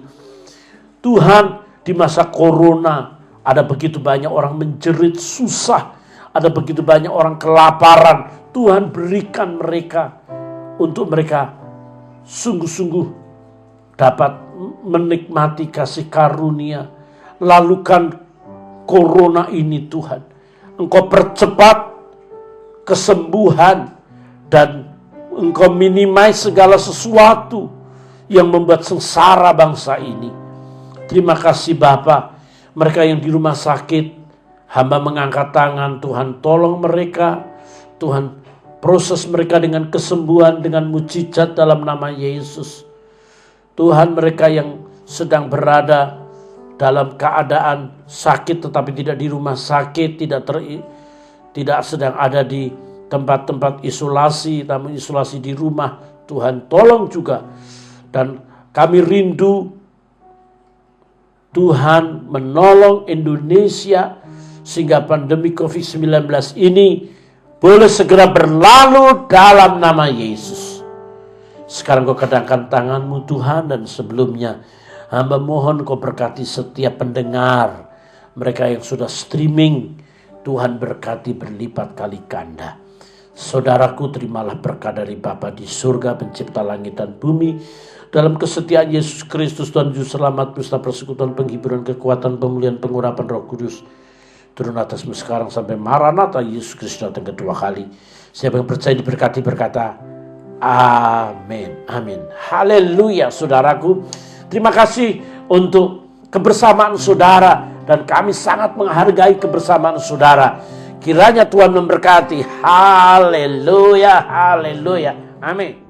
Tuhan, di masa corona ada begitu banyak orang menjerit susah, ada begitu banyak orang kelaparan. Tuhan berikan mereka untuk mereka sungguh-sungguh dapat menikmati kasih karunia. Lalukan corona ini Tuhan. Engkau percepat kesembuhan dan Engkau minimize segala sesuatu yang membuat sengsara bangsa ini. Terima kasih Bapa, mereka yang di rumah sakit, hamba mengangkat tangan, Tuhan tolong mereka, Tuhan proses mereka dengan kesembuhan, dengan mujizat dalam nama Yesus. Tuhan, mereka yang sedang berada dalam keadaan sakit tetapi tidak di rumah sakit, tidak sedang ada di tempat-tempat isolasi, namun isolasi di rumah, Tuhan tolong juga. Dan kami rindu Tuhan menolong Indonesia sehingga pandemi COVID-19 ini boleh segera berlalu dalam nama Yesus. Sekarang Kau kedangkan tangan-Mu Tuhan, dan sebelumnya hamba mohon Kau berkati setiap pendengar, mereka yang sudah streaming, Tuhan berkati berlipat kali ganda. Saudaraku, terimalah berkat dari Bapa di surga, pencipta langit dan bumi. Dalam kesetiaan Yesus Kristus Tuhan Juru Selamat, beserta persekutuan, penghiburan, kekuatan, pemulihan, pengurapan Roh Kudus turun atasmu sekarang sampai Maranatha Yesus Kristus datang kedua kali. Siapa yang percaya diberkati berkata Amin. Amin. Haleluya, saudaraku. Terima kasih untuk kebersamaan saudara, dan kami sangat menghargai kebersamaan saudara. Kiranya Tuhan memberkati. Haleluya, haleluya. Amin.